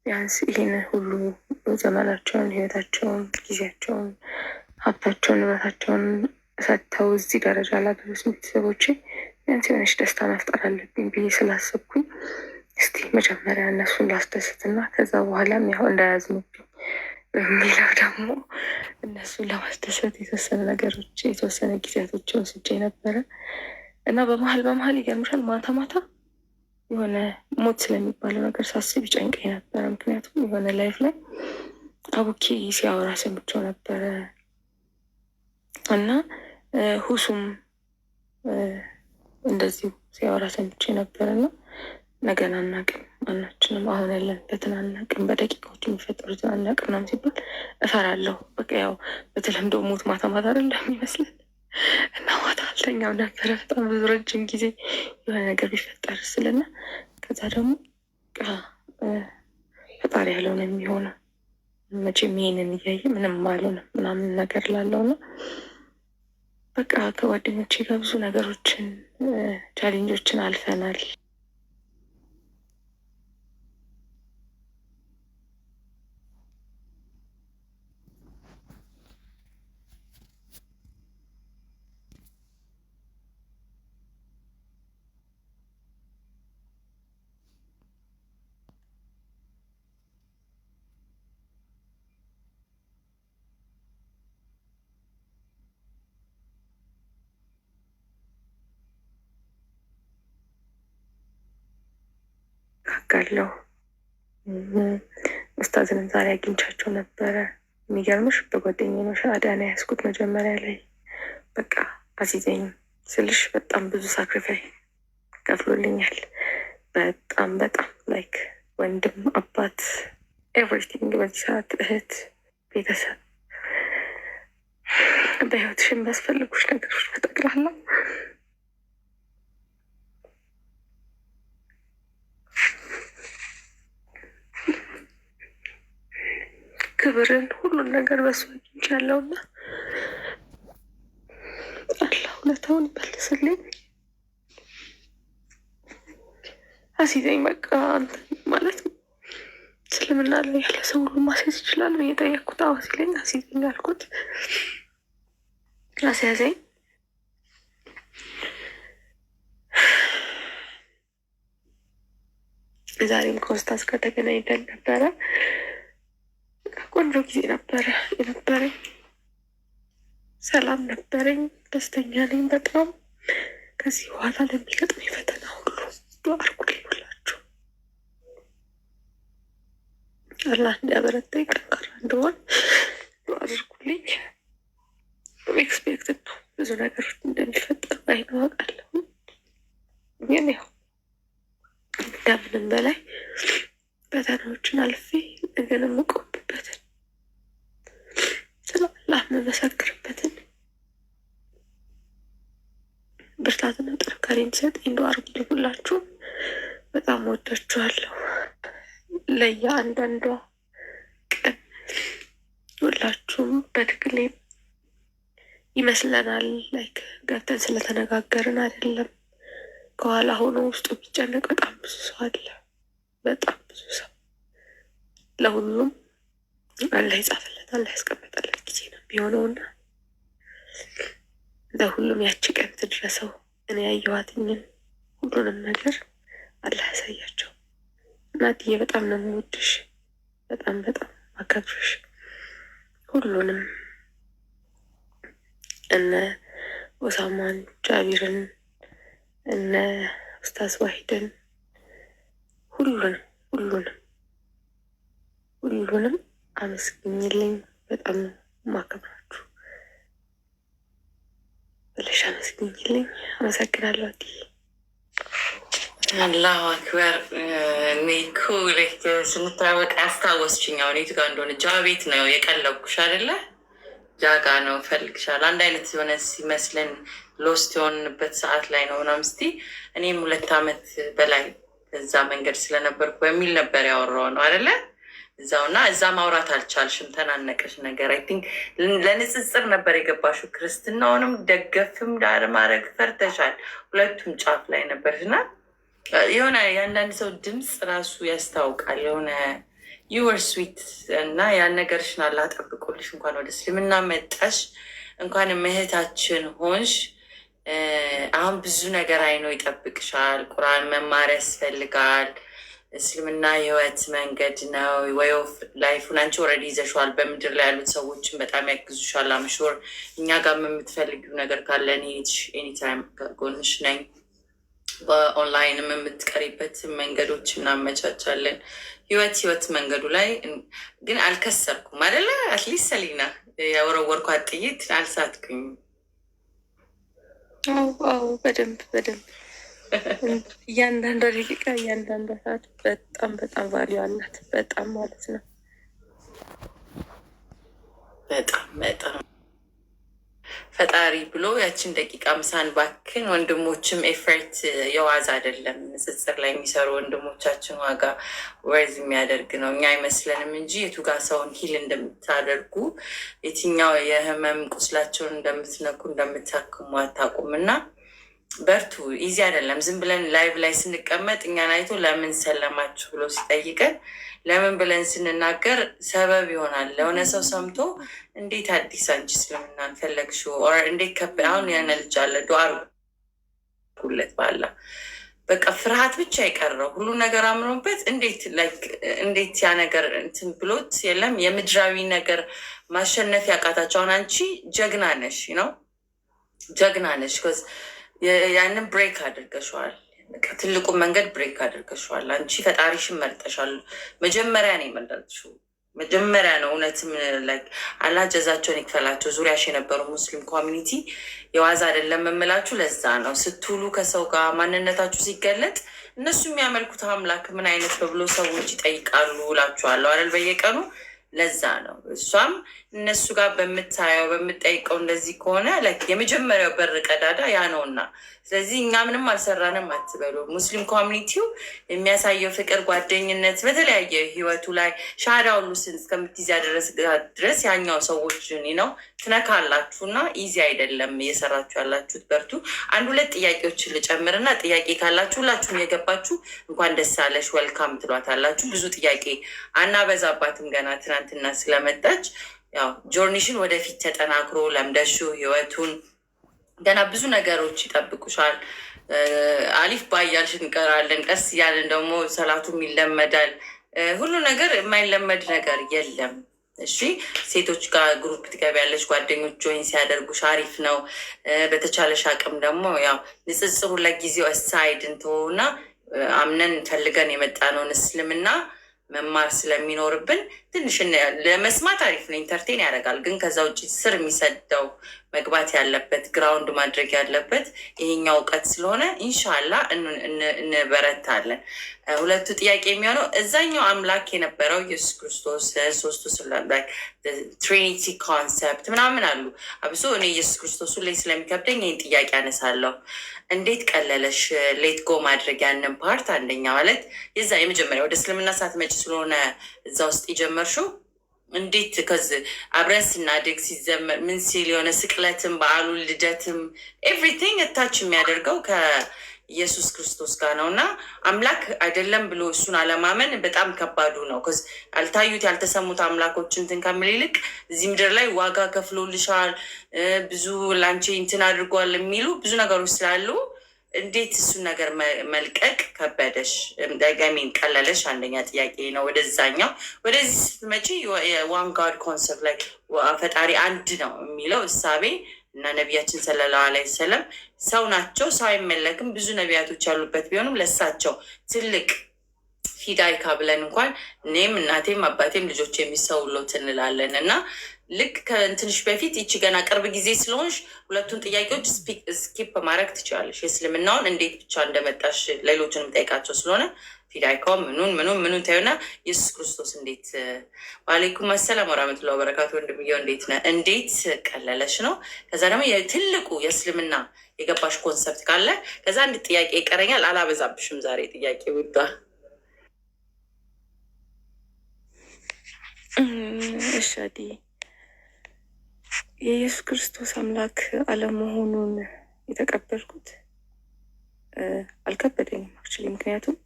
ቢያንስ ይህን ሁሉ ዘመናቸውን፣ ህይወታቸውን፣ ጊዜያቸውን፣ ሀብታቸውን፣ ንብረታቸውን ሰጥተው እዚህ ደረጃ ላደረሱ ቤተሰቦቼ ቢያንስ የሆነች ደስታ መፍጠር አለብኝ ብዬ ስላሰብኩኝ እስቲ መጀመሪያ እነሱን ላስደስትና ከዛ በኋላም ያው እንዳያዝኑብኝ የሚለው ደግሞ እነሱን ለማስደሰት የተወሰነ ነገሮች የተወሰነ ጊዜያቶችን ወስጄ ነበረ እና በመሀል ይገርምሻል ማታ ማታ የሆነ ሞት ስለሚባለው ነገር ሳስብ ይጨንቀኝ ነበረ። ምክንያቱም የሆነ ላይፍ ላይ አቡኪ ሲያወራ ሰምቼው ነበረ እና ሁሱም እንደዚሁ ሲያወራ ሰምቼ ነበረ እና ነገን አናውቅም፣ ማናችንም አሁን ያለንበትን አናውቅም፣ በደቂቃዎች የሚፈጠሩትን አናውቅም ምናምን ሲባል እፈራለሁ። በቃ ያው በተለምዶ ሞት ማታ ማታ አይደል እንደሚመስለን እና ማታ አልተኛም ነበረ በጣም ብዙ ረጅም ጊዜ የሆነ ነገር ቢፈጠር ስልና ከዛ ደግሞ ፈጣሪ ያለው ነው የሚሆነው መቼም ይሄንን እያየ ምንም አልሆንም ምናምን ነገር ላለው ነው። በቃ ከጓደኞቼ ጋር ብዙ ነገሮችን ቻሌንጆችን አልፈናል። አውቃለሁ። ኡስታዝንም ዛሬ አግኝቻቸው ነበረ። የሚገርምሽ በጓደኛዬ ነው ሻሃዳን ያዝኩት መጀመሪያ ላይ። በቃ አሲዘኝ ስልሽ በጣም ብዙ ሳክሪፋይ ከፍሎልኛል። በጣም ላይክ ወንድም፣ አባት፣ ኤቭሪቲንግ በዚህ ሰዓት እህት፣ ቤተሰብ፣ በህይወትሽ የሚያስፈልጉሽ ነገሮች በጠቅላላ ክብርን ሁሉን ነገር በሱ አግኝቻለሁና አላህ ውለታውን ይመልስልኝ። አሲዘኝ በቃ አንተ ማለት እስልምና ላይ ያለ ሰው ሁሉ ማስያዝ ይችላል ብዬ ጠየቅኩት። አዎ ሲለኝ አሲዘኝ አልኩት። አስያዘኝ። ዛሬም ከኡስታዝ ጋር ተገናኝተን ነበረ። ቆንጆ ጊዜ ነበረ የነበረኝ። ሰላም ነበረኝ። ደስተኛ ነኝ በጣም። ከዚህ በኋላ ለሚገጥመኝ ፈተና ሁሉ ዱዓ አድርጉልኝ ሁላችሁ። አላህ እንዲያበረታኝ ጠንካራ እንደሆን ዱዓ አድርጉልኝ። ኤክስፔክትድ ነው ብዙ ነገሮች እንደሚፈጠሩ አይነዋቃለሁ። ግን ያው ከምንም በላይ ፈተናዎችን አልፌ ነገን የምቆምበትን ስለ አላህ የምመሰክርበትን ብርታትና ጥንካሬ እንዲሰጠኝ ዱዓ አድርጉልኝ ሁላችሁም። በጣም ወዳችኋለሁ። ለየአንዳንዷ ቀን ሁላችሁም በትግሌ ይመስለናል ላይክ ገብተን ስለተነጋገርን አይደለም። ከኋላ ሆኖ ውስጡ የሚጨነቅ በጣም ብዙ ሰው አለ። በጣም ብዙ ሰው። ለሁሉም አላህ ይጻፍለት፣ አላህ ያስቀመጠለት ጊዜ ነው የሚሆነውና ለሁሉም ያቺ ቀን ትድረሰው። እኔ ያየኋትኝን ሁሉንም ነገር አላህ ያሳያቸው። እናትዬ በጣም ነው የምወድሽ፣ በጣም አከብርሽ። ሁሉንም እነ ኦሳማን፣ ጃቢርን፣ እነ ኡስታዝ ዋሂድን ሁሉንም አመስግኝልኝ። በጣም ማከብራችሁ ብለሽ አመስግኝልኝ። አመሰግናለሁ። አላሁ አክበር። እኔ እኮ ስንታወቅ ያስታወስችኝ አሁን የቱ ጋር እንደሆነ ጃ ቤት ነው የቀለብኩሽ አይደለ? ጃጋ ነው ፈልግሻል። አንድ አይነት የሆነ ሲመስለን ሎስት የሆንበት ሰዓት ላይ ነው ምናምን እስቲ እኔም 2 ዓመት በላይ እዛ መንገድ ስለነበርኩ በሚል ነበር ያወራው ነው አይደለ? እዛውና እዛ ማውራት አልቻልሽም፣ ተናነቀሽ ነገር። አይ ቲንክ ለንጽጽር ነበር የገባሽው። ክርስትናውንም ደገፍም ዳር ማድረግ ፈርተሻል። ሁለቱም ጫፍ ላይ ነበርሽ እና የሆነ የአንዳንድ ሰው ድምፅ ራሱ ያስታውቃል። የሆነ ዩወር ስዊት እና ያን ነገርሽን አላህ ጠብቆልሽ እንኳን ወደ እስልምና መጣሽ፣ እንኳን እህታችን ሆንሽ። አሁን ብዙ ነገር አይኖ ይጠብቅሻል። ቁርአን መማር ያስፈልጋል። እስልምና ህይወት መንገድ ነው። ወይ ኦፍ ላይፉን አንቺ ኦልሬዲ ይዘሽዋል። በምድር ላይ ያሉት ሰዎችን በጣም ያግዙሻል። አምሹር እኛ ጋር የምትፈልጊው ነገር ካለ ኤኒታይም ጎንሽ ነኝ። በኦንላይንም የምትቀሪበት መንገዶች እናመቻቻለን። ህይወት መንገዱ ላይ ግን አልከሰርኩም አይደለ? አትሊስት ሰሊና የወረወርኳት ጥይት አልሳትኩኝም። አዎ በደንብ እያንዳንዷ ደቂቃ እያንዳንዷ ሰዓት በጣም ቫሊዩ አላት። በጣም ማለት ነው። በጣም ፈጣሪ ብሎ ያችን ደቂቃ ምሳን ባክን። ወንድሞችም ኤፈርት የዋዛ አይደለም። ንጽጽር ላይ የሚሰሩ ወንድሞቻችን ዋጋ ወርዝ የሚያደርግ ነው። እኛ አይመስለንም እንጂ የቱ ጋር ሰውን ሂል እንደምታደርጉ የትኛው የህመም ቁስላቸውን እንደምትነኩ እንደምታክሙ አታውቁም። እና በርቱ። ኢዚ አይደለም። ዝም ብለን ላይቭ ላይ ስንቀመጥ እኛን አይቶ ለምን ሰለማችሁ ብሎ ሲጠይቀን ለምን ብለን ስንናገር ሰበብ ይሆናል። ለሆነ ሰው ሰምቶ እንዴት አዲስ አንቺ እስልምናን ፈለግሽው? እንዴት አሁን ያነ ልጅ አለ ዱዓ አድርጉለት ባላ በቃ ፍርሃት ብቻ የቀረው ሁሉ ነገር አምኖበት እንዴት ያ ነገር እንትን ብሎት የለም የምድራዊ ነገር ማሸነፍ ያቃታቸው። አሁን አንቺ ጀግና ነሽ ነው ጀግና ነሽ። ያንን ብሬክ አድርገሸዋል። ትልቁ መንገድ ብሬክ አድርገሸዋል። አንቺ ፈጣሪሽን መርጠሻል። መጀመሪያ ነው የመረጥሽው። መጀመሪያ ነው። እውነትም አላህ ጀዛቸውን ይክፈላቸው። ዙሪያሽ የነበሩ ሙስሊም ኮሚኒቲ የዋዛ አይደለም የምላችሁ። ለዛ ነው ስትውሉ ከሰው ጋር ማንነታችሁ ሲገለጥ እነሱ የሚያመልኩት አምላክ ምን አይነት ነው ብሎ ሰዎች ይጠይቃሉ እላችኋለሁ አይደል በየቀኑ። ለዛ ነው እሷም እነሱ ጋር በምታየው በምጠይቀው እንደዚህ ከሆነ የመጀመሪያው በር ቀዳዳ ያ ነውና፣ ስለዚህ እኛ ምንም አልሰራንም አትበሉ። ሙስሊም ኮሚኒቲው የሚያሳየው ፍቅር፣ ጓደኝነት በተለያየ ህይወቱ ላይ ሻዳ ሁሉ እስከምትይዝ ድረስ ያኛው ሰዎች ነው ትነካላችሁ እና ኢዚ አይደለም እየሰራችሁ ያላችሁት። በርቱ። አንድ ሁለት ጥያቄዎችን ልጨምርና ጥያቄ ካላችሁ ሁላችሁም የገባችሁ እንኳን ደስ አለሽ ወልካም ትሏታላችሁ። ብዙ ጥያቄ አናበዛባትም ገና ትናንትና ስለመጣች። ያው ጆርኒሽን ወደፊት ተጠናክሮ ለምደሹ ህይወቱን ገና ብዙ ነገሮች ይጠብቁሻል። አሊፍ ባያልሽ እንቀራለን። ቀስ እያለን ደግሞ ሰላቱም ይለመዳል። ሁሉ ነገር የማይለመድ ነገር የለም። እሺ ሴቶች ጋር ግሩፕ ትገቢያለሽ። ጓደኞች ጆይን ሲያደርጉሽ አሪፍ ነው። በተቻለሽ አቅም ደግሞ ያው ንጽጽሩ ለጊዜው አሳይድ እንተውና አምነን ፈልገን የመጣነውን እስልምና መማር ስለሚኖርብን ትንሽ ለመስማት አሪፍ ነው፣ ኢንተርቴን ያደርጋል። ግን ከዛ ውጭ ስር የሚሰደው መግባት ያለበት ግራውንድ ማድረግ ያለበት ይሄኛው እውቀት ስለሆነ ኢንሻላ እንበረታለን። ሁለቱ ጥያቄ የሚሆነው እዛኛው አምላክ የነበረው ኢየሱስ ክርስቶስ ሶስቱ ትሪኒቲ ኮንሰፕት ምናምን አሉ። አብሶ እኔ ኢየሱስ ክርስቶሱ ላይ ስለሚከብደኝ ይህን ጥያቄ አነሳለሁ። እንዴት ቀለለሽ ሌት ጎ ማድረግ ያንን ፓርት? አንደኛ ማለት የዛ የመጀመሪያ ወደ እስልምና ሳትመጪ ስለሆነ እዛ ውስጥ የጀመርሽው እንዴት ከዚህ አብረን ስናድግ ሲዘመር ምን ሲል የሆነ ስቅለትም በዓሉን ልደትም ኤቭሪቲንግ እታች የሚያደርገው ከኢየሱስ ክርስቶስ ጋር ነው እና አምላክ አይደለም ብሎ እሱን አለማመን በጣም ከባዱ ነው። ያልታዩት ያልተሰሙት አምላኮች እንትን ከምል ይልቅ እዚህ ምድር ላይ ዋጋ ከፍሎልሻል ብዙ ላንቺ እንትን አድርጓል የሚሉ ብዙ ነገሮች ስላሉ እንዴት እሱን ነገር መልቀቅ ከበደሽ? ደጋሚን ቀለለሽ? አንደኛ ጥያቄ ነው። ወደዛኛው ወደዚህ ስትመጪ የዋን ጋድ ኮንሰፕት ላይ ፈጣሪ አንድ ነው የሚለው እሳቤ እና ነቢያችን ሰለላሁ ዐለይሂ ወሰለም ሰው ናቸው፣ ሰው አይመለክም። ብዙ ነቢያቶች ያሉበት ቢሆንም ለሳቸው ትልቅ ፊዳይካ ብለን እንኳን እኔም እናቴም አባቴም ልጆች የሚሰውሎት እንላለን እና ልክ ከትንሽ በፊት ይቺ ገና ቅርብ ጊዜ ስለሆንሽ ሁለቱን ጥያቄዎች ስኪፕ ማድረግ ትችላለሽ። የእስልምናውን እንዴት ብቻ እንደመጣሽ ሌሎችንም ጠይቃቸው ስለሆነ ፊዳይካው ምኑን ታዩና ኢየሱስ ክርስቶስ እንዴት። ዋሌይኩም አሰላም ወራህመቱላሂ ወበረካቱ። ወንድምየው እንዴት ነህ? እንዴት ቀለለሽ ነው። ከዛ ደግሞ የትልቁ የእስልምና የገባሽ ኮንሰፕት ካለ ከዛ አንድ ጥያቄ ይቀረኛል። አላበዛብሽም ዛሬ ጥያቄ ውዷ። እሺ አዲ የኢየሱስ ክርስቶስ አምላክ አለመሆኑን የተቀበልኩት አልከበደኝም አክቹዋሊ። ምክንያቱም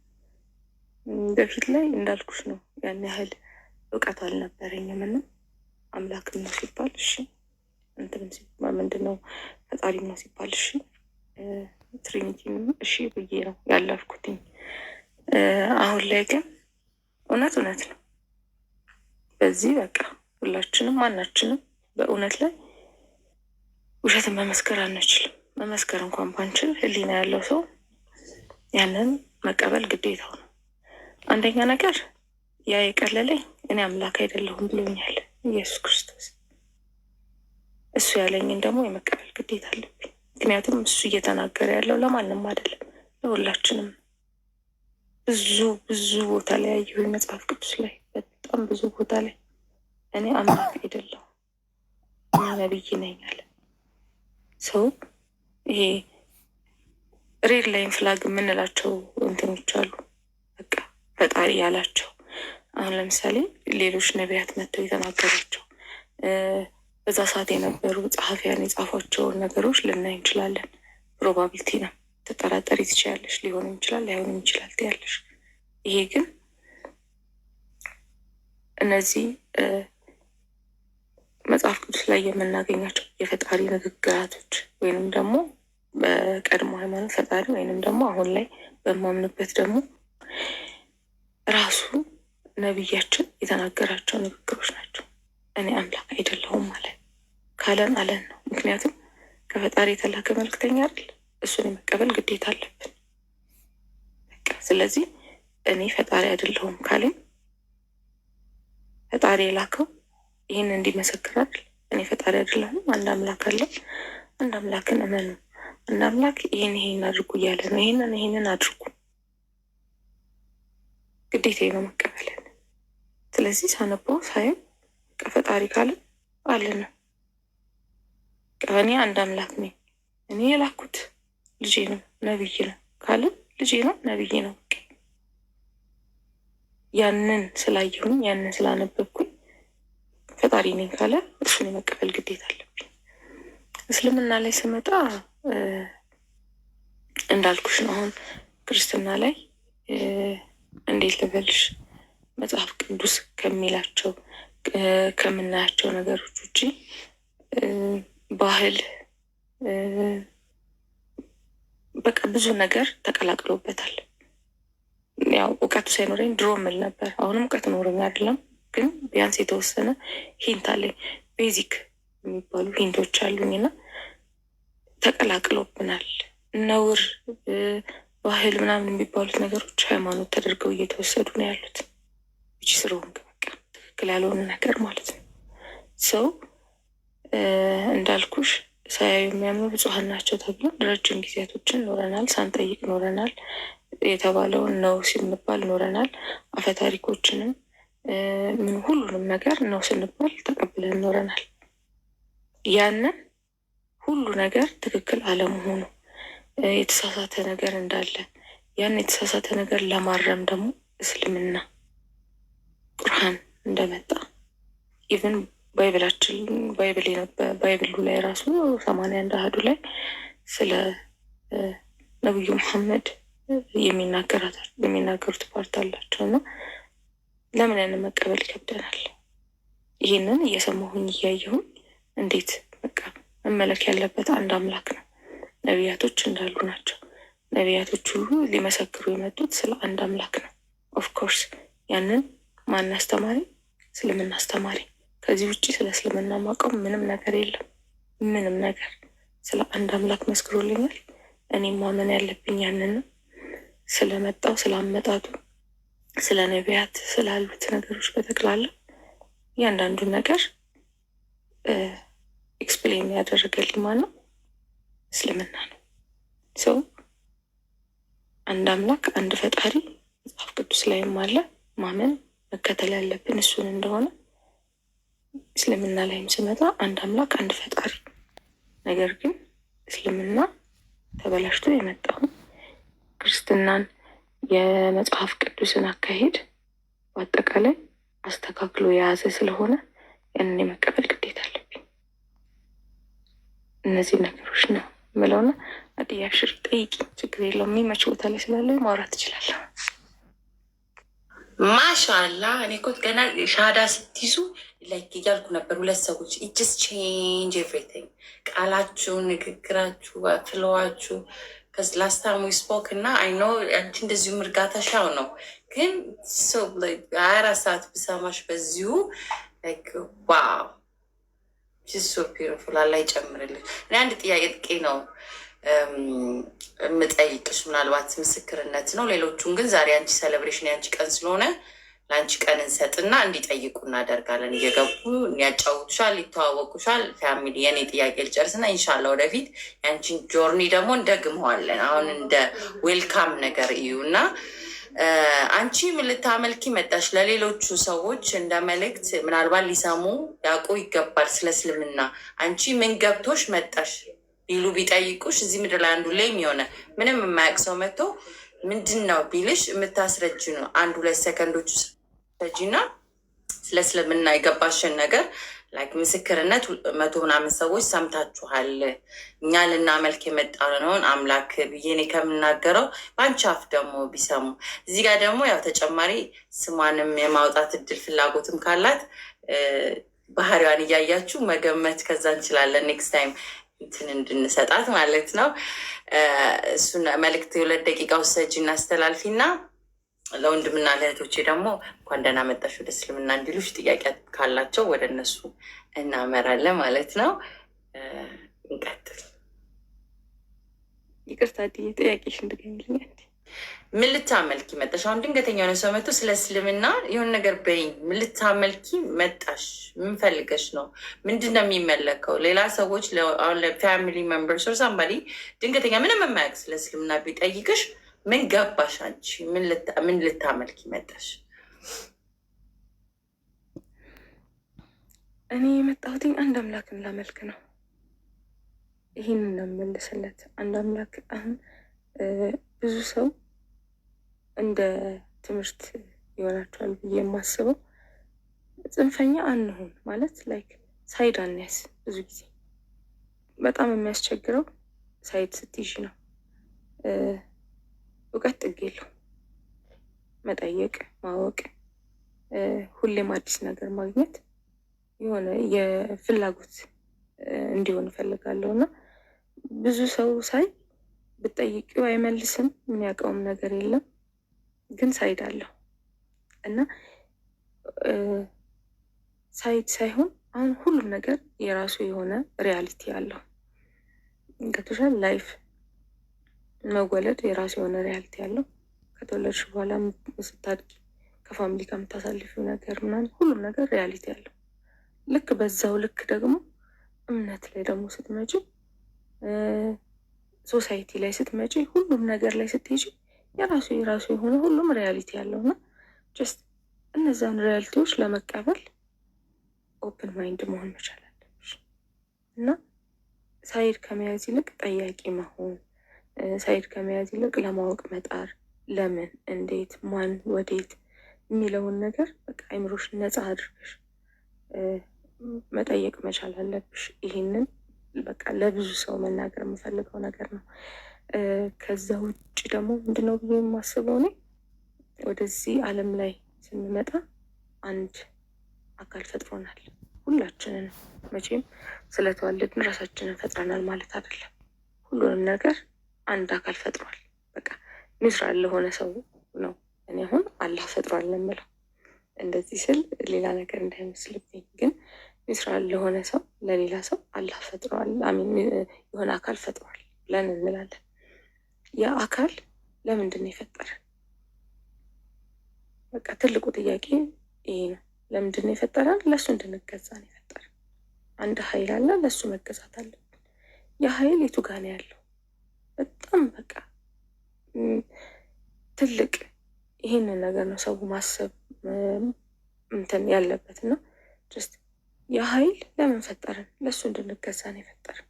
በፊት ላይ እንዳልኩሽ ነው ያን ያህል እውቀት አልነበረኝም እና አምላክም ነው ሲባል እሺ፣ እንትንም ሲባል ምንድነው ፈጣሪም ነው ሲባል እሺ፣ ትሪኒቲም እሺ ብዬ ነው ያለፍኩትኝ። አሁን ላይ ግን እውነት ነው። በዚህ በቃ ሁላችንም ማናችንም በእውነት ላይ ውሸትን መመስከር አንችልም። መመስከር እንኳን ባንችል ህሊና ያለው ሰው ያንን መቀበል ግዴታው ነው። አንደኛ ነገር ያ የቀለለኝ እኔ አምላክ አይደለሁም ብሎኛል ኢየሱስ ክርስቶስ። እሱ ያለኝን ደግሞ የመቀበል ግዴታ አለብኝ። ምክንያቱም እሱ እየተናገረ ያለው ለማንም አይደለም፣ ለሁላችንም። ብዙ ቦታ ላይ ያየሁኝ መጽሐፍ ቅዱስ ላይ በጣም ብዙ ቦታ ላይ እኔ አምላክ አይደለሁም እኔ ነብይ ነኝ አለ ሰው። ይሄ ሬድ ላይን ፍላግ የምንላቸው እንትኖች አሉ፣ በቃ ፈጣሪ ያላቸው። አሁን ለምሳሌ ሌሎች ነቢያት መጥተው የተናገሯቸው በዛ ሰዓት የነበሩ ጸሐፊያን የጻፏቸውን ነገሮች ልናይ እንችላለን። ፕሮባቢሊቲ ነው፣ ተጠራጠሪ ትችያለሽ። ሊሆንም ይችላል ላይሆንም ይችላል ትያለሽ። ይሄ ግን እነዚህ መጽሐፍ ቅዱስ ላይ የምናገኛቸው የፈጣሪ ንግግራቶች ወይንም ደግሞ በቀድሞ ሃይማኖት ፈጣሪ ወይንም ደግሞ አሁን ላይ በማምንበት ደግሞ ራሱ ነቢያችን የተናገራቸው ንግግሮች ናቸው። እኔ አምላክ አይደለሁም ማለት ካለን አለን ነው። ምክንያቱም ከፈጣሪ የተላከ መልክተኛ አይደል፣ እሱን የመቀበል ግዴታ አለብን። ስለዚህ እኔ ፈጣሪ አይደለሁም ካለኝ ፈጣሪ የላከው ይህን እንዲመሰክር አይደል? እኔ ፈጣሪ አይደለሁም፣ አንድ አምላክ አለ፣ አንድ አምላክን እመኑ፣ አንድ አምላክ ይህን አድርጉ እያለ ነው። ይህንን አድርጉ ግዴታዬ ነው መቀበልን። ስለዚህ ሳነበው ሳይም ከፈጣሪ ካለ አለ ነው። እኔ አንድ አምላክ ነኝ፣ እኔ የላኩት ልጄ ነው ነብይ ነው ካለ ልጄ ነው ነብይ ነው። ያንን ስላየሁኝ ያንን ስላነበብኩኝ ፈጣሪ ነኝ ካለ እሱን የመቀበል ግዴታ አለብኝ። እስልምና ላይ ስመጣ እንዳልኩሽ ነው። አሁን ክርስትና ላይ እንዴት ልበልሽ፣ መጽሐፍ ቅዱስ ከሚላቸው ከምናያቸው ነገሮች ውጭ ባህል በቃ ብዙ ነገር ተቀላቅሎበታል። ያው እውቀቱ ሳይኖረኝ ድሮ ምል ነበር። አሁንም እውቀት ኖረኝ አይደለም፣ ግን ቢያንስ የተወሰነ ሂንት አለኝ። ቤዚክ የሚባሉ ሂንቶች አሉኝ እና ተቀላቅሎብናል። ነውር፣ ባህል ምናምን የሚባሉት ነገሮች ሃይማኖት ተደርገው እየተወሰዱ ነው ያሉት። እቺ ስሩን በቃ ትክክል ያልሆነ ነገር ማለት ነው። ሰው እንዳልኩሽ ሳያዩ የሚያምኑ ብፁዓን ናቸው ተብሎ ረጅም ጊዜያቶችን ኖረናል። ሳንጠይቅ ኖረናል። የተባለውን ነው ስንባል ኖረናል። አፈታሪኮችንም ምን ሁሉንም ነገር ነው ስንባል ተቀብለን ኖረናል። ያንን ሁሉ ነገር ትክክል አለመሆኑ የተሳሳተ ነገር እንዳለ ያን የተሳሳተ ነገር ለማረም ደግሞ እስልምና ቁርአን እንደመጣ ኢቭን ባይብላችን ባይብሉ ላይ ራሱ 81 አሃዱ ላይ ስለ ነብዩ መሐመድ የሚናገሩት ፓርት አላቸው እና ለምን ያንን መቀበል ይከብደናል? ይህንን እየሰማሁኝ እያየሁኝ እንዴት በቃ መመለክ ያለበት አንድ አምላክ ነው። ነቢያቶች እንዳሉ ናቸው። ነቢያቶች ሁሉ ሊመሰክሩ የመጡት ስለ አንድ አምላክ ነው። ኦፍኮርስ ያንን ማን አስተማሪ? እስልምና አስተማሪ። ከዚህ ውጭ ስለ እስልምና ማውቀው ምንም ነገር የለም። ምንም ነገር ስለ አንድ አምላክ መስክሮልኛል። እኔም ማመን ያለብኝ ያንን ነው። ስለመጣው ስላመጣጡ፣ ስለ ነቢያት ስላሉት ነገሮች በጠቅላላ እያንዳንዱን ነገር ኤክስፕሌን ያደረገልኝ ማነው? እስልምና ነው። ሰው አንድ አምላክ አንድ ፈጣሪ መጽሐፍ ቅዱስ ላይም አለ። ማመን መከተል ያለብን እሱን እንደሆነ እስልምና ላይም ስመጣ አንድ አምላክ አንድ ፈጣሪ። ነገር ግን እስልምና ተበላሽቶ የመጣውን ክርስትናን የመጽሐፍ ቅዱስን አካሄድ በአጠቃላይ አስተካክሎ የያዘ ስለሆነ ያንን የመቀበል ግዴታ አለብኝ። እነዚህ ነገሮች ነው የምለውና አድያሽር ጠይቂ፣ ችግር የለውም። የሚመች ቦታ ላይ ስላለ ማውራት ትችላለሁ። ማሻላ እኔ እኮ ገና ሻዳ ስትይዙ ላይክ እያልኩ ነበር። ሁለት ሰዎች ኢትስ ቼንጅ ኤቭሪቲንግ፣ ቃላችሁ፣ ንግግራችሁ፣ ፍለዋችሁ ከዚ ላስት ታይም ዊ ስፖክ እና አይ ኖ አንቺ እንደዚሁ እርጋታሻው ነው፣ ግን 24 ሰዓት ብሰማሽ በዚሁ ላይክ ዋው ሶ ቢዩቲፉል። አላህ ይጨምርልሽ። እኔ አንድ ጥያቄ ነው የምጠይቅሽ፣ ምናልባት ምስክርነት ነው። ሌሎቹን ግን ዛሬ አንቺ ሴሌብሬሽን የአንቺ ቀን ስለሆነ ለአንቺ ቀን እንሰጥና እንዲጠይቁ እናደርጋለን። እየገቡ ያጫውቱሻል፣ ይተዋወቁሻል። ፋሚሊ የኔ ጥያቄ ልጨርስና ኢንሻላህ ወደፊት የአንቺን ጆርኒ ደግሞ እንደግመዋለን። አሁን እንደ ዌልካም ነገር እዩ እና አንቺ ምን ልታመልኪ መጣሽ? ለሌሎቹ ሰዎች እንደ መልእክት ምናልባት ሊሰሙ ያውቁ ይገባል ስለ እስልምና። አንቺ ምን ገብቶሽ መጣሽ ቢሉ ቢጠይቁሽ፣ እዚህ ምድር ላይ አንዱ ላይ የሆነ ምንም የማያውቅ ሰው መጥቶ ምንድን ነው ቢልሽ የምታስረጅ ነው። 1-2 ሰከንዶች ሰጂና ስለ እስልምና የገባሽን ነገር ላይክ ምስክርነት 100 ምናምን ሰዎች ሰምታችኋል። እኛ ልናመልክ የመጣነውን አምላክ ብዬ እኔ ከምናገረው በአንቺ አፍ ደግሞ ቢሰሙ፣ እዚህ ጋር ደግሞ ያው ተጨማሪ ስሟንም የማውጣት እድል ፍላጎትም ካላት ባህሪዋን እያያችሁ መገመት ከዛ እንችላለን ኔክስት ታይም እንትን እንድንሰጣት ማለት ነው። እሱን መልእክት 2 ደቂቃ ውሰጂ እናስተላልፊ እና ለወንድምና ለእህቶቼ ደግሞ እንኳን ደህና መጣሽ ወደ እስልምና እንዲሉሽ ጥያቄ ካላቸው ወደ እነሱ እናመራለን ማለት ነው። እንቀጥል። ይቅርታ ዲ ጥያቄሽ እንድገኝልኝ። ምን ልታመልኪ መጣሽ? አሁን ድንገተኛ የሆነ ሰው መጥቶ ስለ እስልምና የሆነ ነገር በይኝ። ምን ልታመልኪ መጣሽ? ምን ፈልገሽ ነው? ምንድን ነው የሚመለከው? ሌላ ሰዎች አሁን ለፋሚሊ ሜምበርስ ኦር ሳምባዲ ድንገተኛ ምንም የማያውቅ ስለ እስልምና ቢጠይቅሽ ምን ገባሽ? አንቺ ምን ልታመልኪ መጣሽ? እኔ የመጣሁትኝ አንድ አምላክን ላመልክ ነው። ይህንን ነው የምመልስለት። አንድ አምላክ አሁን ብዙ ሰው እንደ ትምህርት ይሆናቸዋል ብዬ የማስበው ጽንፈኛ አንሆን ማለት ላይክ ሳይድ አንያዝ። ብዙ ጊዜ በጣም የሚያስቸግረው ሳይድ ስትይዥ ነው። እውቀት ጥግ የለው። መጠየቅ፣ ማወቅ፣ ሁሌም አዲስ ነገር ማግኘት የሆነ የፍላጎት እንዲሆን እፈልጋለሁ እና ብዙ ሰው ሳይ ብጠይቂው አይመልስም፣ የሚያውቀውም ነገር የለም፣ ግን ሳይድ አለው እና ሳይድ ሳይሆን አሁን ሁሉም ነገር የራሱ የሆነ ሪያሊቲ አለው። ገብቶሻል? ላይፍ መወለድ የራሱ የሆነ ሪያሊቲ አለው። ከተወለድሽ በኋላ ስታድጊ ከፋሚሊ ጋር የምታሳልፊው ነገር ምናምን ሁሉም ነገር ሪያሊቲ አለው። ልክ በዛው ልክ ደግሞ እምነት ላይ ደግሞ ስትመጪ፣ ሶሳይቲ ላይ ስትመጪ፣ ሁሉም ነገር ላይ ስትሄጂ የራሱ የሆነ ሁሉም ሪያሊቲ ያለው እና ጀስት እነዛን ሪያሊቲዎች ለመቀበል ኦፕን ማይንድ መሆን መቻል አለብሽ እና ሳይድ ከመያዝ ይልቅ ጠያቂ መሆን፣ ሳይድ ከመያዝ ይልቅ ለማወቅ መጣር፣ ለምን፣ እንዴት፣ ማን፣ ወዴት የሚለውን ነገር በቃ አይምሮሽ ነፃ አድርገሽ መጠየቅ መቻል አለብሽ። ይሄንን በቃ ለብዙ ሰው መናገር የምፈልገው ነገር ነው። ከዛ ውጭ ደግሞ ምንድነው ብዬ የማስበው እኔ ወደዚህ ዓለም ላይ ስንመጣ አንድ አካል ፈጥሮናል። ሁላችንን መቼም ስለተዋለድን ራሳችንን ፈጥረናል ማለት አይደለም። ሁሉንም ነገር አንድ አካል ፈጥሯል። በቃ ኒውትራል ለሆነ ሰው ነው እኔ አሁን አላህ ፈጥሯል የምለው። እንደዚህ ስል ሌላ ነገር እንዳይመስልብኝ፣ ግን ኒውትራል ለሆነ ሰው ለሌላ ሰው አላህ ፈጥሯል፣ አሚን የሆነ አካል ፈጥሯል ብለን እንላለን። ያ አካል ለምንድን ነው የፈጠረን? በቃ ትልቁ ጥያቄ ይሄ ነው። ለምንድን ነው የፈጠረን? ለእሱ እንድንገዛ ነው የፈጠረን። አንድ ኃይል አለ፣ ለእሱ መገዛት አለብን። ያ ኃይል የቱ ጋ ነው ያለው? በጣም በቃ ትልቅ ይሄንን ነገር ነው ሰው ማሰብ እንትን ያለበት እና ጀስት ያ ኃይል ለምን ፈጠረን? ለእሱ እንድንገዛ ነው የፈጠረን።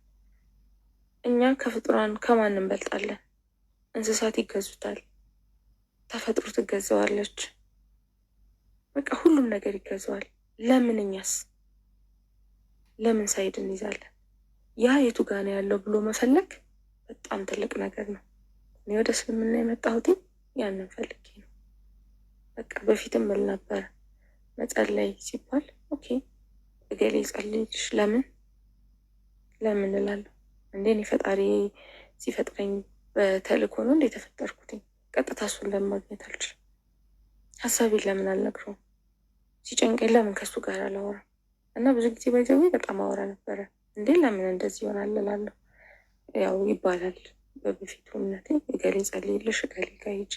እኛ ከፍጡራን ከማን እንበልጣለን? እንስሳት ይገዙታል፣ ተፈጥሮ ትገዛዋለች። በቃ ሁሉም ነገር ይገዛዋል። ለምን እኛስ ለምን ሳይድ እንይዛለን? ያ የቱ ጋ ነው ያለው ብሎ መፈለግ በጣም ትልቅ ነገር ነው። እኔ ወደ እስልምና የመጣሁት ያንን ፈልጌ ነው። በቃ በፊትም ብል ነበረ መጸለይ ሲባል ኦኬ እገሌ ጸልይልሽ ለምን እላለሁ እንዴ? እኔ ፈጣሪ ሲፈጥረኝ በተልእኮ ነው እንዴ የተፈጠርኩትኝ? ቀጥታ እሱን ለምን ማግኘት አልችልም? ሀሳቤን ለምን አልነግረውም? ሲጨንቀኝ ለምን ከሱ ጋር አላወራም? እና ብዙ ጊዜ ባይዘዌ በጣም አወራ ነበረ። እንዴ ለምን እንደዚህ ይሆናል እላለሁ። ያው ይባላል በበፊቱ እምነቴ እገሌ ጸልይልሽ እገሌ ጋር ሂጂ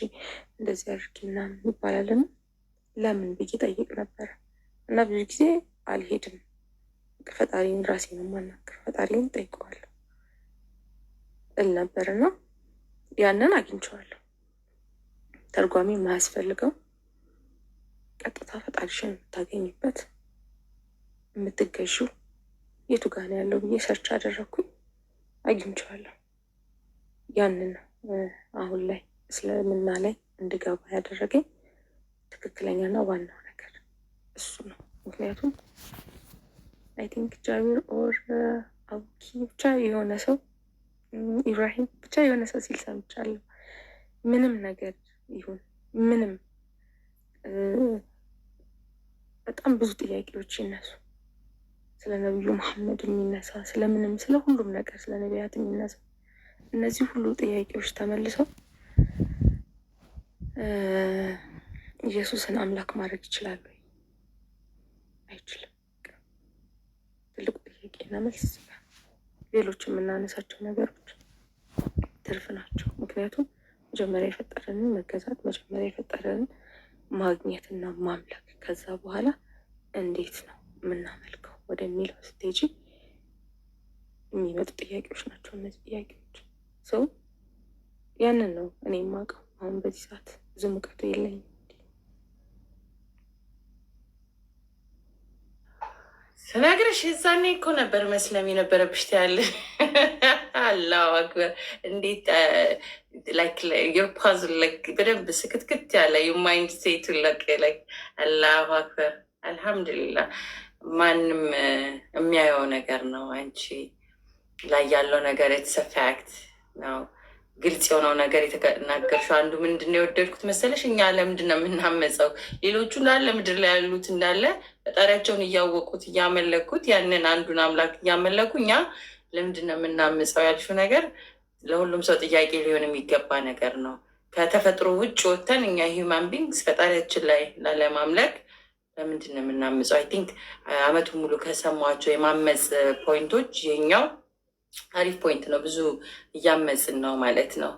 እንደዚህ አድርጊ ምናምን ይባላልና ለምን ብዬ ጠይቅ ነበረ። እና ብዙ ጊዜ አልሄድም። ፈጣሪን ራሴ ነው የማናገር፣ ፈጣሪን ጠይቀዋለሁ እል ነበርና ያንን አግኝቼዋለሁ። ተርጓሚ የማያስፈልገው ቀጥታ ፈጣሪሽን የምታገኝበት የምትገዢው የቱ ጋ ነው ያለው ብዬ ሰርች አደረግኩኝ፣ አግኝቼዋለሁ። ያንን አሁን ላይ እስልምና ላይ እንድገባ ያደረገኝ ትክክለኛና ዋናው ነገር እሱ ነው። ምክንያቱም አይ ቲንክ ጃቢር ኦር አቡኪ ብቻ የሆነ ሰው ኢብራሂም ብቻ የሆነ ሰው ሲል ሰምቻለሁ። ምንም ነገር ይሁን ምንም በጣም ብዙ ጥያቄዎች ይነሱ፣ ስለ ነቢዩ መሐመድ የሚነሳ ስለምንም ስለ ሁሉም ነገር ስለ ነቢያት የሚነሳ እነዚህ ሁሉ ጥያቄዎች ተመልሰው ኢየሱስን አምላክ ማድረግ ይችላሉ? አይችልም። ትልቁ ጥያቄና መልስ ሌሎች የምናነሳቸው ነገሮች ትርፍ ናቸው። ምክንያቱም መጀመሪያ የፈጠረንን መገዛት፣ መጀመሪያ የፈጠረንን ማግኘትና ማምለክ፣ ከዛ በኋላ እንዴት ነው የምናመልከው ወደሚለው ስቴጅ የሚመጡ ጥያቄዎች ናቸው እነዚህ ጥያቄዎች። ሰው ያንን ነው እኔ የማውቀው። አሁን በዚህ ሰዓት ብዙ ሙቀቱ የለኝም። ስነግርሽ የዛኔ እኮ ነበር መስለም የነበረብሽ ያለ አላሁ አክበር። እንዴት ላይክ ዮር ፓዝል ላይክ በደንብ ስክትክት ያለ የማይንድ ሴቱ ላይክ አላሁ አክበር። አልሐምዱሊላህ ማንም የሚያየው ነገር ነው። አንቺ ላይ ያለው ነገር የተሰፋክት ነው። ግልጽ የሆነው ነገር የተናገርሽው አንዱ ምንድን ነው የወደድኩት መሰለሽ? እኛ ለምንድን ነው የምናመፀው? ሌሎቹ እንዳለ ምድር ላይ ያሉት እንዳለ ፈጣሪያቸውን እያወቁት እያመለኩት ያንን አንዱን አምላክ እያመለኩ እኛ ለምንድን ነው የምናመፀው ያልሽው ነገር ለሁሉም ሰው ጥያቄ ሊሆን የሚገባ ነገር ነው። ከተፈጥሮ ውጭ ወጥተን እኛ ሂውማን ቢንግስ ፈጣሪያችን ላይ ላለማምለክ ለምንድን ነው የምናምፀው? አይ ቲንክ አመቱ ሙሉ ከሰማቸው የማመፅ ፖይንቶች ይሄኛው አሪፍ ፖይንት ነው። ብዙ እያመፅን ነው ማለት ነው።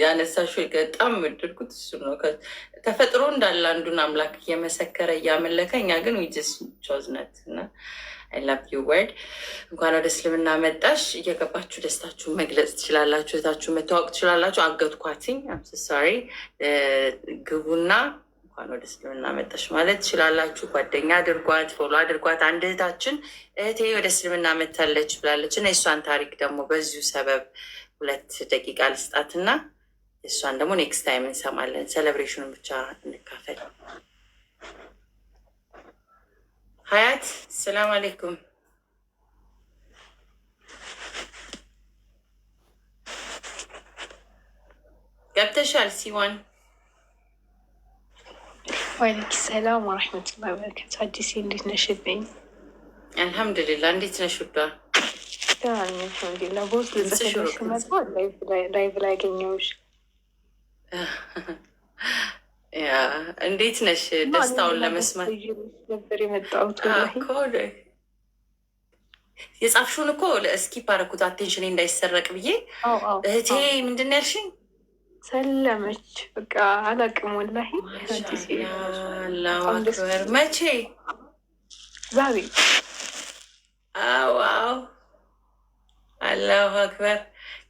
ያነሳሽው በጣም የወደድኩት እሱ ነው። ተፈጥሮ እንዳለ አንዱን አምላክ እየመሰከረ እያመለከ እኛ ግን ዊጅስ ቾዝነት እና አይ ላቭ ዩ ወርድ። እንኳን ወደ እስልምና መጣሽ። እየገባችሁ ደስታችሁን መግለጽ ትችላላችሁ። እህታችሁ መታወቅ ትችላላችሁ። አገጥኳትኝ አምስ ሶሪ ግቡና እንኳን ወደ እስልምና መጣሽ ማለት ትችላላችሁ። ጓደኛ አድርጓት፣ ፎሎ አድርጓት። አንድ እህታችን እህቴ ወደ እስልምና መታለች ብላለች እና የእሷን ታሪክ ደግሞ በዚሁ ሰበብ 2 ደቂቃ ልስጣትና እሷን ደግሞ ኔክስት ታይም እንሰማለን። ሴሌብሬሽኑን ብቻ እንካፈል። ሀያት ሰላም አሌይኩም። ገብተሻል? ሲዋን ዋሌክ ሰላም ወረሕመቱላሂ ወበረካቱ። አዲስ እንዴት ነሽልኝ? አልሐምዱሊላህ። እንዴት ነሽ ውዷ? ደህና ነኝ አልሐምዱሊላህ። ቦስ ልጽፍልሽ ስመጣ ላይቭ ላይ አገኘሁሽ። ያ እንዴት ነሽ? ደስታውን ለመስማት ነበር የመጣሁት። የጻፍሽውን እኮ ለእስኪፕ አደረኩት አቴንሽኔ እንዳይሰረቅ ብዬ። እህቴ ምንድን ነው ያልሽኝ? ሰለመች። በቃ አላቅም ወላሂ። አላሁ አክበር። መቼ? ዛሬ። ዋው አላሁ አክበር።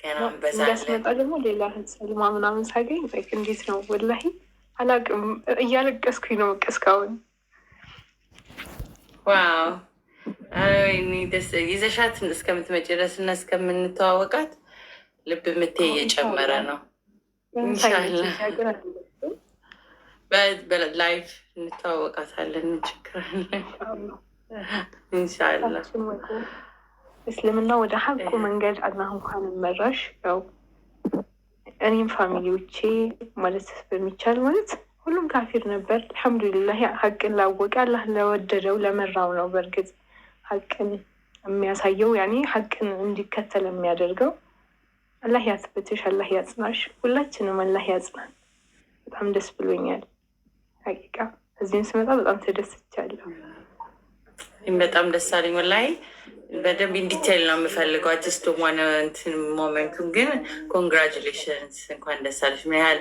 ገና እንዳስመጣ ደግሞ ሌላ ሰልማ ምናምን ሳገኝ እንዴት ነው ወላሂ አላቅም። እያለቀስኩኝ ነው በቃ እስካሁን። ዋው ይዘሻት እስከምትመጪ ድረስ እና እስከምንተዋወቃት ልብ ምቴ እየጨመረ ነው። ኢንሻላህ በላይፍ እንተዋወቃታለን። ችግር ኢንሻላህ። እስልምና ወደ ሀቁ መንገድ አላህ እንኳን መራሽ። ያው እኔም ፋሚሊዎቼ ማለት በሚቻል ማለት ሁሉም ካፊር ነበር። አልሐምዱሊላህ ሀቅን ላወቀ አላህ ለወደደው ለመራው ነው። በእርግጥ ሀቅን የሚያሳየው ያኔ ሀቅን እንዲከተል የሚያደርገው አላህ ያጽብትሽ፣ አላህ ያጽናሽ፣ ሁላችንም አላህ ያጽናን። በጣም ደስ ብሎኛል ሀቂቃ። እዚህም ስመጣ በጣም ተደስቻለሁ። በጣም ደስ አለኝ ወላሂ። በደንብ ኢንዲቴይል ነው የምፈልገው። አጅስቶ ሆነ እንትን ሞመንቱን ግን ኮንግራጁሌሽንስ፣ እንኳን ደስ አለሽ። ምን ያህል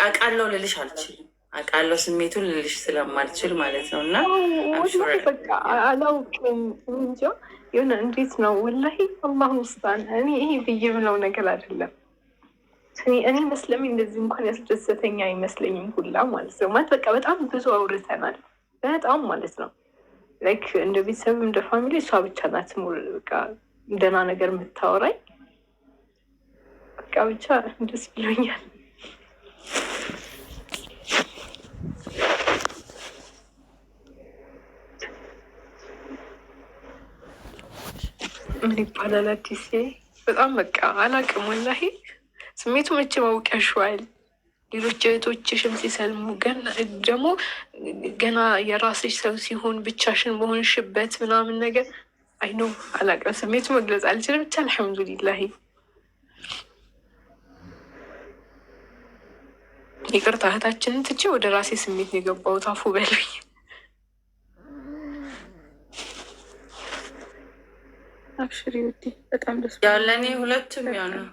አውቃለሁ ልልሽ አልችልም፣ አውቃለሁ ስሜቱን ልልሽ ስለማልችል ማለት ነው። እና በቃ አላውቅም እንጃ የሆነ እንዴት ነው ወላሂ አላሁ ሙስጣን። እኔ ይሄ ብዬ ብለው ነገር አይደለም። እኔ መስለሚ እንደዚህ እንኳን ያስደሰተኛ አይመስለኝም ሁላ ማለት ነው። ማለት በቃ በጣም ብዙ አውርተናል በጣም ማለት ነው። ላይክ እንደ ቤተሰብ እንደ ፋሚሊ እሷ ብቻ ናት በቃ ደህና ነገር የምታወራኝ። በቃ ብቻ ደስ ብሎኛል። ምን ይባላል አዲስ በጣም በቃ አላቅም ወላሂ። ስሜቱ መቼ ማወቅ ያሸዋል። ሌሎች እህቶችሽም ሲሰልሙ ደግሞ ገና የራስሽ ሰው ሲሆን ብቻሽን በሆንሽበት ምናምን ነገር አይኖ አላቅም። ስሜቱ መግለጽ አልችልም። ብቻ አልሐምዱሊላሂ። ይቅርታ እህታችንን ትቼ ወደ ራሴ ስሜት ነው የገባሁት። አፉ በሉኝ። አብሽሪ ውዴ፣ በጣም ደስ ያው ለእኔ ሁለቱም ያው ነው።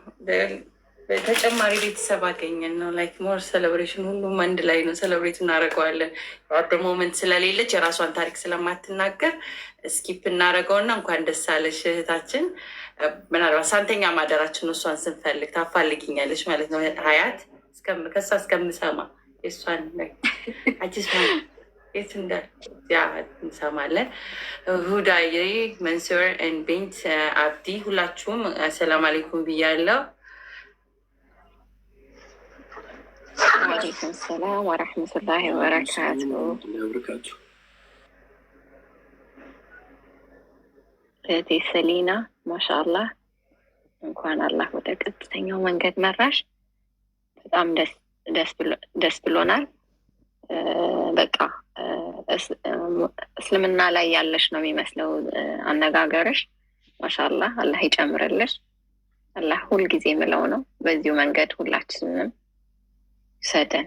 ተጨማሪ ቤተሰብ አገኘን ነው ላይክ ሞር ሴሌብሬሽን፣ ሁሉም አንድ ላይ ነው ሴሌብሬት እናደርገዋለን። አደ ሞመንት ስለሌለች የራሷን ታሪክ ስለማትናገር ስኪፕ እናደርገውና እንኳን ደስ አለሽ እህታችን። ምናልባት ሳንተኛ ማደራችን እሷን ስንፈልግ ታፋልግኛለች ማለት ነው። ሀያት ከሳ እስከምሰማ የእሷን አዲስ የት እንዳል ያ እንሰማለን። ሁዳዬ መንሱር ቤንት አብዲ ሁላችሁም አሰላም አለይኩም ብያለሁ። ወአለይኩም ሰላም ወረሕመቱላሂ ወበረካቱ። እህቴ ሰሊና ማሻአላህ እንኳን አላህ ወደ ቀጥተኛው መንገድ መራሽ። በጣም ደስ ብሎናል። በቃ እስልምና ላይ ያለሽ ነው የሚመስለው አነጋገርሽ። ማሻአላህ አላህ ይጨምርልሽ። አላህ ሁልጊዜ ምለው ነው በዚሁ መንገድ ሁላችንም ሰደን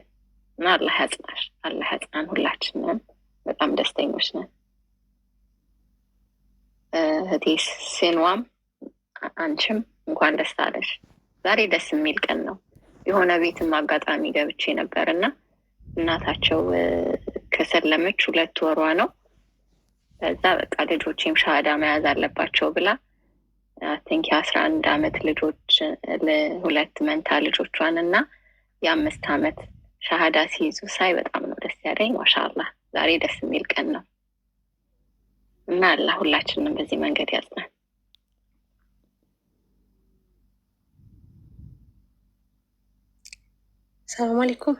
እና አላህ ያጽናሽ፣ አላህ ያጽናን። ሁላችንም በጣም ደስተኞች ነን። እህቴ ሴንዋም አንቺም እንኳን ደስ አለሽ። ዛሬ ደስ የሚል ቀን ነው። የሆነ ቤትም አጋጣሚ ገብቼ ነበር እና እናታቸው ከሰለመች 2 ወሯ ነው። በዛ በቃ ልጆቼም ሻሃዳ መያዝ አለባቸው ብላ ቲንክ 11 ዓመት ልጆች 2 መንታ ልጆቿን እና የ5 ዓመት ሻሃዳ ሲይዙ ሳይ በጣም ነው ደስ ያለኝ። ማሻአላህ ዛሬ ደስ የሚል ቀን ነው እና አላህ ሁላችንም በዚህ መንገድ ያጽናን። ሰላም አለይኩም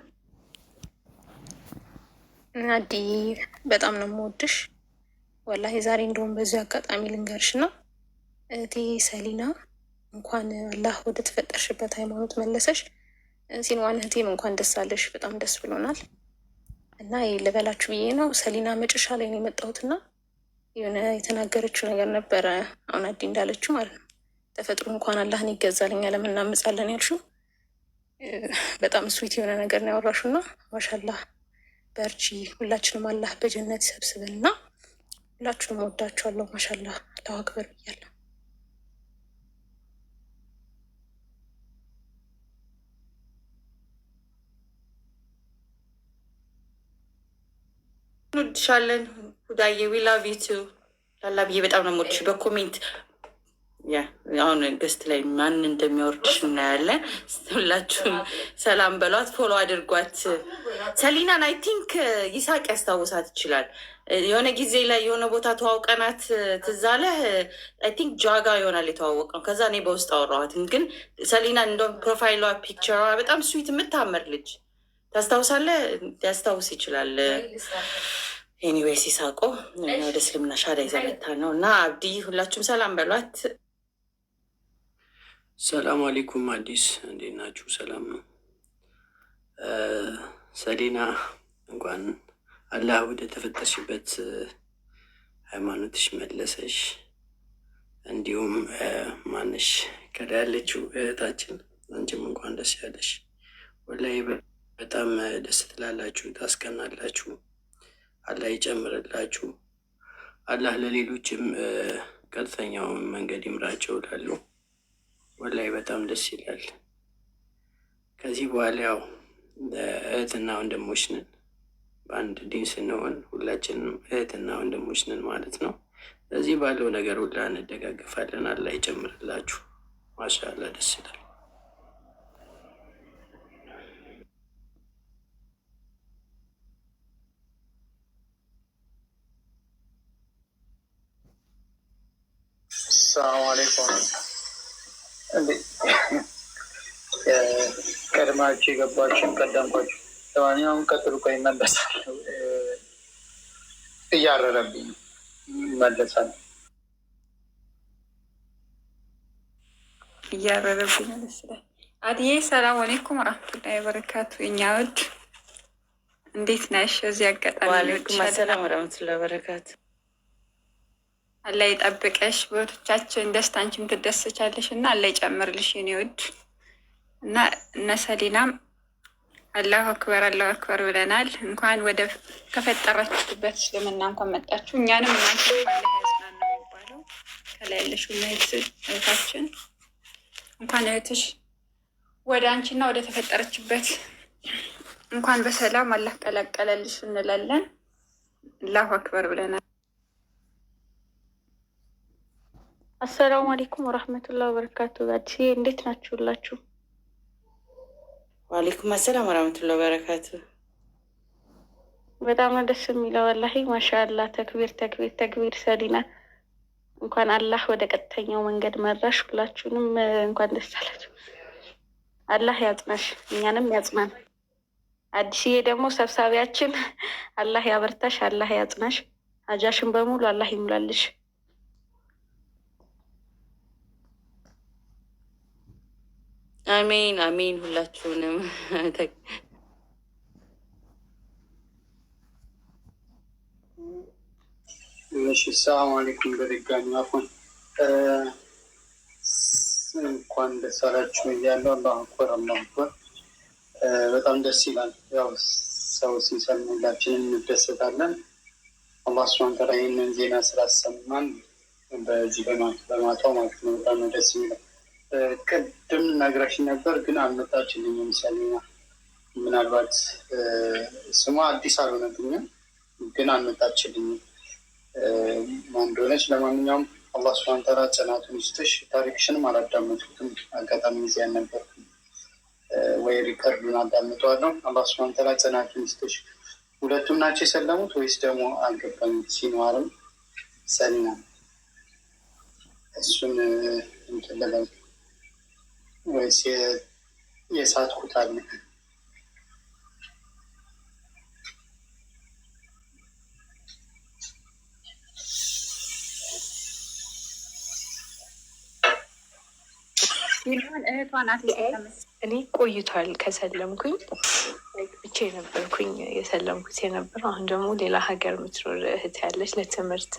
ናዲ፣ በጣም ነው የምወድሽ ወላሂ። ዛሬ እንደውም በዚህ አጋጣሚ ልንገርሽ ነው እህቴ ሰሊና፣ እንኳን አላህ ወደ ተፈጠርሽበት ሃይማኖት መለሰሽ። ሲንዋን እህቴም እንኳን ደስ አለሽ፣ በጣም ደስ ብሎናል። እና ልበላችሁ ብዬ ነው። ሰሊና መጨረሻ ላይ ነው የመጣሁትና የሆነ የተናገረችው ነገር ነበረ፣ አሁን አዲ እንዳለችው ማለት ነው። ተፈጥሮ እንኳን አላህን ይገዛልኛ ለምን እናምጻለን ያልሽው በጣም ስዊት የሆነ ነገር ነው ያወራሽው እና ማሻአላህ በርቺ። ሁላችንም አላህ በጀነት ይሰብስበን እና ሁላችንም ወዳችኋለሁ። ማሻአላህ አላሁ አክበር ብያለሁ። እንወድሻለን ሁዳዬ፣ ዊ ላቭ ዩ ቱ። ላላ ብዬ በጣም ነው የምወድሽ። በኮሜንት አሁን ገስት ላይ ማን እንደሚያወርድሽ እናያለን። ሁላችሁም ሰላም በሏት፣ ፎሎ አድርጓት። ሰሊናን አይ ቲንክ ይሳቅ ያስታውሳት ይችላል። የሆነ ጊዜ ላይ የሆነ ቦታ ተዋውቀናት ትዝ አለህ? አይ ቲንክ ጃጋ ይሆናል የተዋወቅ ነው። ከዛ እኔ በውስጥ አወራኋትም። ግን ሰሊናን እንደውም ፕሮፋይሏ ፒክቸሯ በጣም ስዊት የምታምር ልጅ ታስታውሳለህ? ሊያስታውስ ይችላል። ኤኒዌይስ ሲሳቆ ወደ እስልምና ሻዳ ይዘመታ ነው እና አብዲ ሁላችሁም ሰላም በሏት። ሰላም አሌይኩም አዲስ እንዴት ናችሁ? ሰላም ነው። ሰሊና እንኳን አላህ ወደ ተፈጠርሽበት ሃይማኖትሽ መለሰሽ። እንዲሁም ማነሽ ከላይ ያለችው እህታችን አንቺም እንኳን ደስ ያለሽ። ወላሂ በጣም ደስ ትላላችሁ፣ ታስቀናላችሁ። አላህ ይጨምርላችሁ። አላህ ለሌሎችም ቀጥተኛውን መንገድ ይምራቸው ላሉ ወላሂ በጣም ደስ ይላል። ከዚህ በኋላ ያው እህትና ወንድሞች ነን። በአንድ ዲን ስንሆን ሁላችንም እህትና ወንድሞች ነን ማለት ነው። በዚህ ባለው ነገር ሁላ እንደጋገፋለን። አላህ ይጨምርላችሁ። ማሻአላህ ደስ ይላል። ሰላም አለይኩም። ቀድማችሁ የገባችሁን ቀደምኳችሁ። ለማንኛውም ቀጥሉ። ቆይ እመለሳለሁ። እያረረብኝ እመለሳለሁ። እያረረብኝ ይመስላል። አድዬ ሰላም አለይኩም ወራህመቱላሂ ወበረካቱ። የኛ ውድ እንዴት ነሽ? እዚህ አጋጣሚ ዋሌኩም ሰላም ወራህመቱላሂ ወበረካቱ። አላህ ይጠብቀሽ። በቶቻችን ደስታንችም ትደሰቻለሽ እና አላህ ይጨምርልሽ የኔ ውድ እና እነ ሰሊናም አላሁ አክበር ብለናል። እንኳን ወደ ከፈጠራችሁበት እስልምና እንኳን መጣችሁ። እኛንም እናንተ አላህ ያጽናን ነው የሚባለው። ከላይ ያለሽው እህታችን እንኳን እህትሽ ወደ አንቺና ወደ ተፈጠረችበት እንኳን በሰላም አላህ ቀላቀለልሽ እንላለን። አላሁ አክበር ብለናል። አሰላሙ አለይኩም ወራህመቱላሂ ወበረካቱ። አዲስ እንዴት ናችሁላችሁ? ዋሌኩም ሰላም ወራህመቱላሂ ወበረካቱ። በጣም ደስ የሚለው ወላሂ ማሻአላህ። ተክቢር ተክቢር ተክቢር። ሰሊና እንኳን አላህ ወደ ቀጥተኛው መንገድ መራሽ። ሁላችሁንም እንኳን ደስ አላችሁ። አላህ ያጽናሽ፣ እኛንም ያጽናን። አዲስዬ ደግሞ ሰብሳቢያችን አላህ ያበርታሽ፣ አላህ ያጽናሽ። አጃሽን በሙሉ አላህ ይሙላልሽ። አሜን አሜን። ሁላችሁንም እሺ። ሰላም አለይኩም በድጋሚ አፎን እንኳን ደስ አላችሁ እያለሁ አላሁ አክበር አላሁ አክበር። በጣም ደስ ይላል። ያው ሰው ሲሰማ ሁላችንም እንደሰታለን። አላህ ሱብሃነሁ ወተዓላ ይህንን ዜና ስላሰማን በዚህ በማታው ማለት ነው። በጣም ደስ ይላል። ቅድም ነግረሽ ነበር ግን አልመጣችልኝም። ሰሊና ምናልባት ስሟ አዲስ አልሆነብኝም ግን አልመጣችልኝም ማን እንደሆነች። ለማንኛውም አላህ ሱብሃነሁ ወተዓላ ጽናቱን ይስጥሽ። ታሪክሽንም አላዳመጥኩትም አጋጣሚ ጊዜ አልነበርኩም ወይ ሪከርዱን አዳምጠዋለሁ። አላህ ሱብሃነሁ ወተዓላ ጽናቱን ይስጥሽ። ሁለቱም ናቸው የሰለሙት ወይስ ደግሞ አልገባኝም። ሲኗርም ሰሊና እሱን እንትለለ ወይስ የሳትኩት አለ? እኔ ቆይቷል ከሰለምኩኝ። ብቻ የነበርኩኝ የሰለምኩት የነበረው። አሁን ደግሞ ሌላ ሀገር የምትኖር እህት ያለች ለትምህርት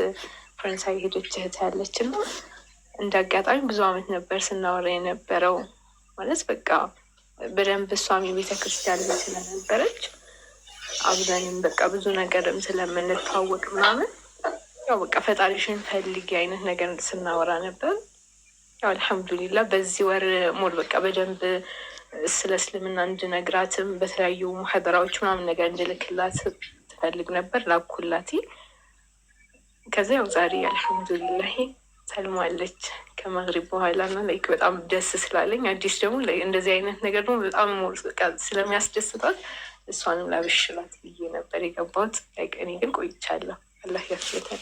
ፈረንሳይ ሄደች እህት ያለች እና እንደ አጋጣሚ ብዙ አመት ነበር ስናወራ የነበረው። ማለት በቃ በደንብ እሷም የቤተ ክርስቲያን ልጅ ስለነበረች አብዛንም በቃ ብዙ ነገርም ስለምንታወቅ ምናምን ያው በቃ ፈጣሪሽን ፈልጊ አይነት ነገር ስናወራ ነበር። ያው አልሐምዱሊላ በዚህ ወር ሞል በቃ በደንብ ስለ እስልምና እንድነግራትም በተለያዩ ሙሐደራዎች ምናምን ነገር እንድልክላት ትፈልግ ነበር። ላኩላቲ። ከዛ ያው ዛሬ አልሐምዱሊላህ ሰልማለች ከመግሪብ በኋላ እና ላይክ በጣም ደስ ስላለኝ አዲስ ደግሞ እንደዚህ አይነት ነገር ደግሞ በጣም ስለሚያስደስታት እሷንም ላብሽላት ብዬ ነበር የገባሁት። እኔ ግን ቆይቻለሁ። አላህ ያስለታል።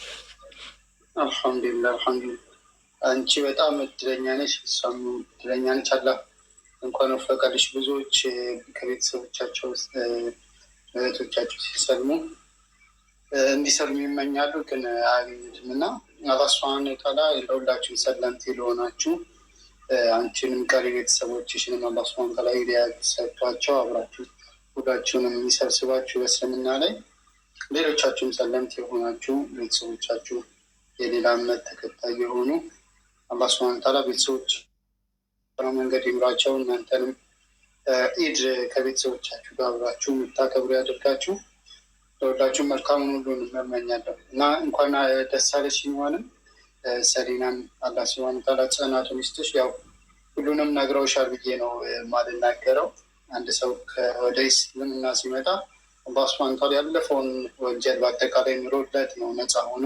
አልሐምዱሊላህ አልሐምዱሊላህ። አንቺ በጣም እድለኛ ነሽ፣ እሷም እድለኛ ነች። አላህ እንኳን ወፈቀልሽ። ብዙዎች ከቤተሰቦቻቸው እህቶቻቸው ሲሰልሙ እንዲሰልሙ ይመኛሉ፣ ግን አያገኙትም። እና አላህ ሱብሓነሁ ወተዓላ ለሁላችሁ ሰለምቴ ለሆናችሁ አንቺንም ቀሪ ቤተሰቦችሽንም አላህ ሱብሓነሁ ወተዓላ ሂዳያ ሰጥቷቸው አብራችሁ ሁላችሁንም የሚሰብስባችሁ በእስልምና ላይ ሌሎቻችሁም ሰለምቴ የሆናችሁ ቤተሰቦቻችሁ የሌላ እምነት ተከታይ የሆኑ አላህ ሱብሓነሁ ወተዓላ ቤተሰቦች መንገድ ይምራቸው። እናንተንም ኢድ ከቤተሰቦቻችሁ ጋር አብራችሁ የምታከብሩ ያደርጋችሁ። ለሁላችሁ መልካሙን ሁሉ እንመኛለሁ እና እንኳን ደስ አለሽ ይሆንም ሰሊናን አላህ ሱብሓነሁ ወተዓላ ጽናቱን ይስጥሽ። ያው ሁሉንም ነግረውሻል ብዬ ነው የማልናገረው። አንድ ሰው ወደ እስልምና ሲመጣ አላህ ሱብሓነሁ ወተዓላ ያለፈውን ወንጀል በአጠቃላይ ምሮለት ነው ነፃ ሆኖ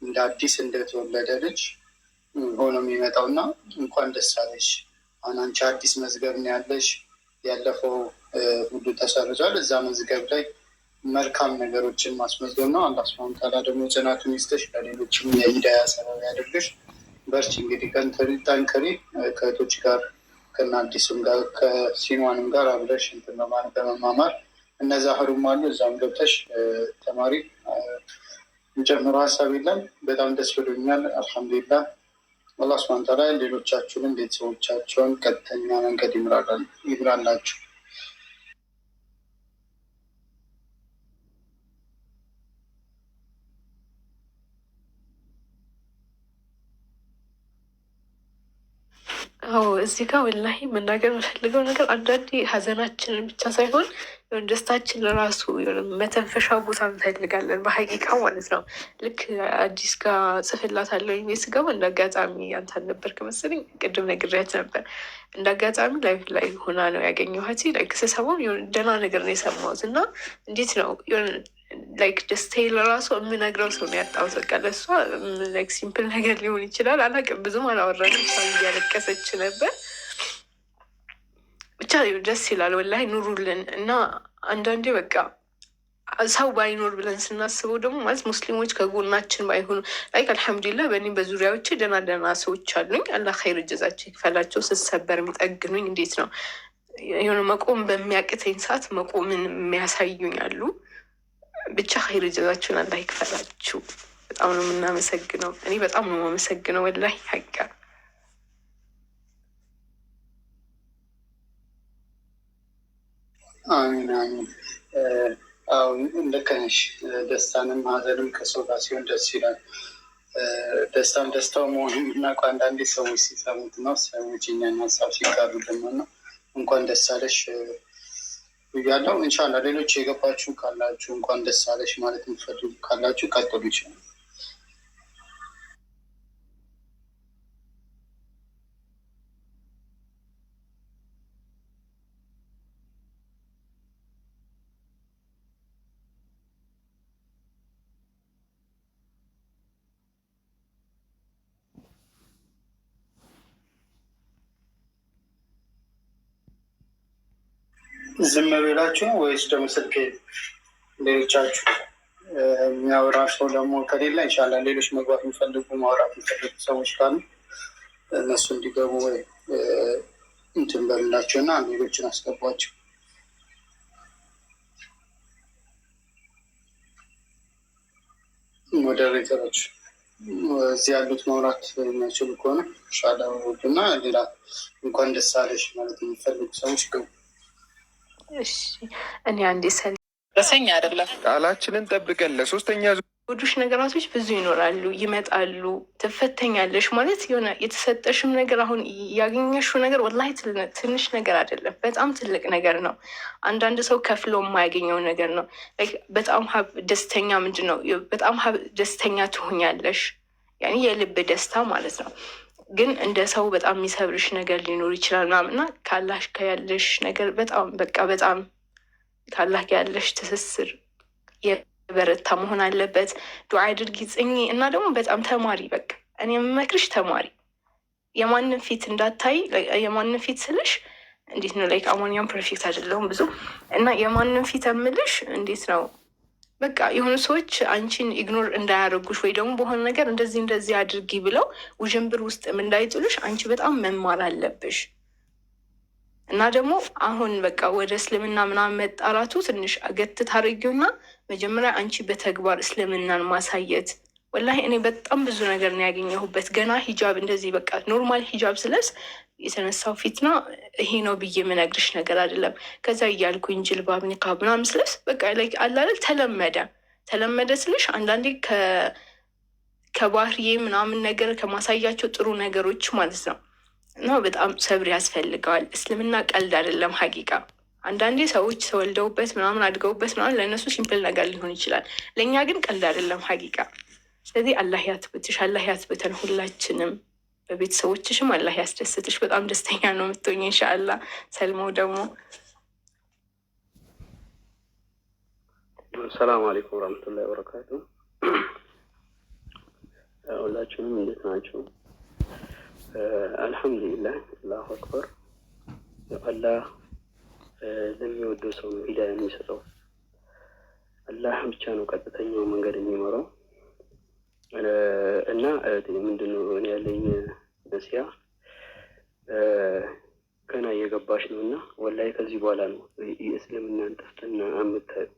እንደ አዲስ እንደተወለደ ልጅ ሆኖ የሚመጣው እና እንኳን ደስ አለሽ። አሁን አንቺ አዲስ መዝገብ ነው ያለሽ። ያለፈው ሁሉ ተሰርዟል። እዛ መዝገብ ላይ መልካም ነገሮችን ማስመዝገብ ነው። አላህ ሱብሓነሁ ወተዓላ ደግሞ ጽናቱን ይስጥሽ፣ ለሌሎችም የሂዳያ ሰበብ ያደርግሽ። በርቺ እንግዲህ ጠንክሪ። ከእህቶች ጋር ከእነ አዲስም ጋር ከሲኗንም ጋር አብረሽ እንትን በመማማር እነዛ ህሩም አሉ እዛም ገብተሽ ተማሪ። እንጨምሮ ሀሳብ የለም። በጣም ደስ ብሎኛል። አልሐምዱሊላህ። አላህ ሱብሓነሁ ወተዓላ ሌሎቻችሁንም ቤተሰቦቻቸውን ቀጥተኛ መንገድ ይምራላችሁ። አዎ እዚህ ጋር ወላሂ መናገር የምፈልገው ነገር አንዳንዴ ሀዘናችንን ብቻ ሳይሆን የሆነ ደስታችን ለራሱ የሆነ መተንፈሻ ቦታ እንፈልጋለን። በሀቂቃ ማለት ነው። ልክ አዲስ ጋር ጽፍላታለሁ ስገባ እንደ አጋጣሚ አንተ አልነበርክ መሰለኝ፣ ቅድም ነግሬያት ነበር። እንደ አጋጣሚ ላይ ሆና ነው ያገኘኋት። ላይክ ስሰማው የሆነ ደህና ነገር ነው የሰማሁት እና እንዴት ነው የሆነ ላይክ ደስታዬ ለራሱ የምነግረው ሰው ነው ያጣሁት። በቃ ለእሷ ላይክ ሲምፕል ነገር ሊሆን ይችላል፣ አላውቅም። ብዙም አላወራንም። እሷ እያለቀሰች ነበር። ብቻ ደስ ይላል ወላሂ። ኑሩልን እና አንዳንዴ በቃ ሰው ባይኖር ብለን ስናስበው ደግሞ ማለት ሙስሊሞች ከጎናችን ባይሆኑ ላይክ አልሐምዱሊላህ በእኔም በዙሪያዎች ደህና ሰዎች አሉኝ። አላህ ኸይር ጀዛቸው ይክፈላቸው። ስሰበር የሚጠግኑኝ እንዴት ነው የሆነ መቆም በሚያቅተኝ ሰዓት መቆምን የሚያሳዩኝ አሉ። ብቻ ኸይር ጀዛችሁን አላህ ይክፈላችሁ። በጣም ነው የምናመሰግነው። እኔ በጣም ነው የማመሰግነው ወላሂ ሀቂቃ። አሚን አሚን። ልክ ነሽ። ደስታንም ሀዘንም ከሰው ጋር ሲሆን ደስ ይላል። ደስታም ደስታው መሆኑን የምናውቀው አንዳንዴ ሰዎች ሲሰሙት ነው። ሰዎች እኛን ሀሳብ ሲጋሩ ደግሞ ነው። እንኳን ደስ አለሽ ብያለሁ። ኢንሻላህ ሌሎች የገባችሁ ካላችሁ እንኳን ደስ አለሽ ማለት የምትፈልጉ ካላችሁ ቀጥሉ ይችላል። ዝም ብላችሁ ወይስ ደግሞ ስልክ ሌሎቻችሁ የሚያወራ ሰው ደግሞ ከሌለ ኢንሻላህ ሌሎች መግባት የሚፈልጉ ማውራት የሚፈልጉ ሰዎች ካሉ እነሱ እንዲገቡ ወይ እንትን በልላቸው እና ሌሎችን አስገቧቸው። ሞዴሬተሮች እዚህ ያሉት ማውራት የሚያችሉ ከሆነ ኢንሻላህ እና ሌላ እንኳን ደስ አለሽ ማለት የሚፈልጉ ሰዎች ግቡ። እሺ እኔ አንዴ ደሰኛ አይደለም ቃላችንን ጠብቀን ለሶስተኛ ወዱሽ ነገራቶች ብዙ ይኖራሉ፣ ይመጣሉ። ትፈተኛለሽ ማለት የሆነ የተሰጠሽም ነገር አሁን ያገኘሽው ነገር ወላሂ ትንሽ ነገር አይደለም፣ በጣም ትልቅ ነገር ነው። አንዳንድ ሰው ከፍሎ የማያገኘው ነገር ነው። በጣም ደስተኛ ምንድን ነው በጣም ደስተኛ ትሆኛለሽ፣ ያኔ የልብ ደስታ ማለት ነው። ግን እንደ ሰው በጣም የሚሰብርሽ ነገር ሊኖር ይችላል ምናምን እና ካላሽ ያለሽ ነገር በጣም በቃ በጣም ካላህ ያለሽ ትስስር የበረታ መሆን አለበት። ዱዓ አድርጊ፣ ጽኚ እና ደግሞ በጣም ተማሪ። በቃ እኔ የምመክርሽ ተማሪ፣ የማንም ፊት እንዳታይ። የማንም ፊት ስልሽ እንዴት ነው ላይክ አማንያም ፐርፌክት አይደለሁም ብዙ እና የማንም ፊት የምልሽ እንዴት ነው በቃ የሆኑ ሰዎች አንቺን ኢግኖር እንዳያደርጉሽ ወይ ደግሞ በሆነ ነገር እንደዚህ አድርጊ ብለው ውዥንብር ውስጥም እንዳይጥሉሽ አንቺ በጣም መማር አለብሽ። እና ደግሞ አሁን በቃ ወደ እስልምና ምናምን መጣራቱ ትንሽ አገት ታደርጊውና መጀመሪያ አንቺ በተግባር እስልምናን ማሳየት። ወላሂ እኔ በጣም ብዙ ነገር ነው ያገኘሁበት። ገና ሂጃብ እንደዚህ በቃ ኖርማል ሂጃብ ስለብስ የተነሳው ፊትና ይሄ ነው ብዬ የምነግርሽ ነገር አይደለም። ከዛ እያልኩኝ ጅልባብ ኒቃብ ምናምን ስለብስ በቃ ላይ አላለ ተለመደ ስልሽ አንዳንዴ ከባህሪዬ ምናምን ነገር ከማሳያቸው ጥሩ ነገሮች ማለት ነው። እና በጣም ሰብር ያስፈልገዋል። እስልምና ቀልድ አይደለም ሀቂቃ። አንዳንዴ ሰዎች ተወልደውበት ምናምን አድገውበት ምናምን ለእነሱ ሲምፕል ነገር ሊሆን ይችላል፣ ለእኛ ግን ቀልድ አይደለም ሀቂቃ። ስለዚህ አላህ ያትብትሽ፣ አላህ ያትብተን ሁላችንም። በቤተሰቦችሽም አላህ ያስደስትሽ። በጣም ደስተኛ ነው የምትሆኝ ኢንሻአላህ። ሰልመው ደግሞ ሰላም አለይኩም ወራህመቱላሂ ወበረካቱ። ሁላችሁንም እንዴት ናችሁ? አልሐምዱሊላህ አላሁ አክበር። አላህ ለሚወደው ሰው ነው ሂዳያ የሚሰጠው። አላህ ብቻ ነው ቀጥተኛው መንገድ የሚመራው። እና ምንድነው እኔ ያለኝ ነሲያ ገና እየገባሽ ነው እና ወላሂ ከዚህ በኋላ ነው የእስልምናን ጥፍጥና የምታዩ።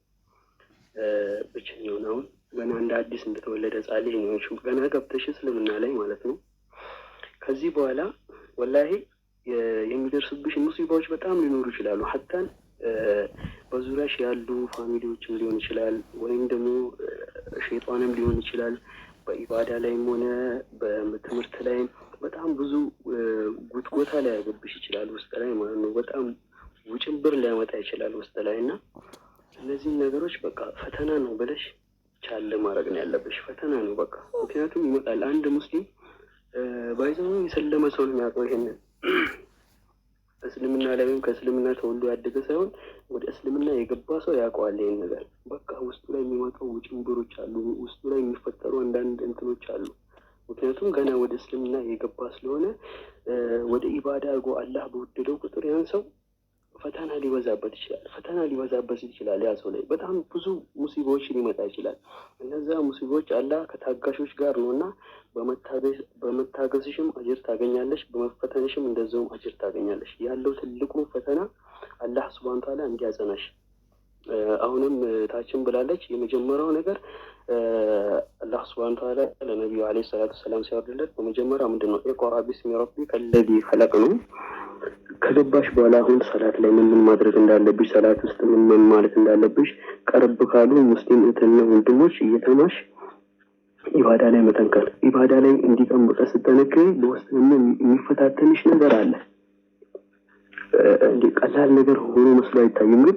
ብቸኛውን አሁን ገና እንደ አዲስ እንደተወለደ ሕፃን ልጅ ነው ገና ገብተሽ እስልምና ላይ ማለት ነው። ከዚህ በኋላ ወላሂ የሚደርስብሽ ሙሲባዎች በጣም ሊኖሩ ይችላሉ። ሀታን በዙሪያሽ ያሉ ፋሚሊዎችም ሊሆን ይችላል፣ ወይም ደግሞ ሸይጣንም ሊሆን ይችላል። በኢባዳ ላይም ሆነ በትምህርት ላይም በጣም ብዙ ጉትጎታ ላይ ያገብሽ ይችላል ውስጥ ላይ ማለት ነው። በጣም ውጭንብር ሊያመጣ ይችላል ውስጥ ላይ እና እነዚህን ነገሮች በቃ ፈተና ነው ብለሽ ቻል ማድረግ ነው ያለብሽ። ፈተና ነው በቃ። ምክንያቱም ይመጣል አንድ ሙስሊም ባይዘው የሰለመ ሰው ነው የሚያውቀው ይሄንን። እስልምና ላይ ወይም ከእስልምና ተወልዶ ያደገ ሳይሆን ወደ እስልምና የገባ ሰው ያውቀዋል ይሄን ነገር። በቃ ውስጡ ላይ የሚመጡ ውጭንብሮች አሉ፣ ውስጡ ላይ የሚፈጠሩ አንዳንድ እንትኖች አሉ። ምክንያቱም ገና ወደ እስልምና የገባ ስለሆነ ወደ ኢባዳ አድርጎ አላህ በወደደው ቁጥር ያን ሰው ፈተና ሊበዛበት ይችላል። ያ ሰው ላይ በጣም ብዙ ሙሲባዎች ሊመጣ ይችላል። እነዛ ሙሲባዎች አላህ ከታጋሾች ጋር ነው እና በመታገዝሽም አጅር ታገኛለሽ፣ በመፈተንሽም እንደዛውም አጅር ታገኛለሽ። ያለው ትልቁ ፈተና አላህ ሱብሃነሁ ወተዓላ እንዲያጸናሽ። አሁንም ታችን ብላለች። የመጀመሪያው ነገር አላህ ሱብሃነሁ ወተዓላ ለነቢዩ ዓለይሂ ሰላቱ ወሰላም ሲያወርድለት በመጀመሪያ ምንድን ነው ኢቅራ ቢስሚ ረቢከ አለዚ ኸለቅ ነው። ከገባሽ በኋላ አሁን ሰላት ላይ ምን ማድረግ እንዳለብሽ፣ ሰላት ውስጥ ምን ማለት እንዳለብሽ ቀርብ ካሉ ሙስሊም እህትና ወንድሞች እየተማሽ ኢባዳ ላይ መጠንከር። ኢባዳ ላይ እንዲጠምቀ ስትጠነክሪ በውስጥ የሚፈታተንሽ ነገር አለ። እንዲህ ቀላል ነገር ሆኖ መስሎ አይታይም፣ ግን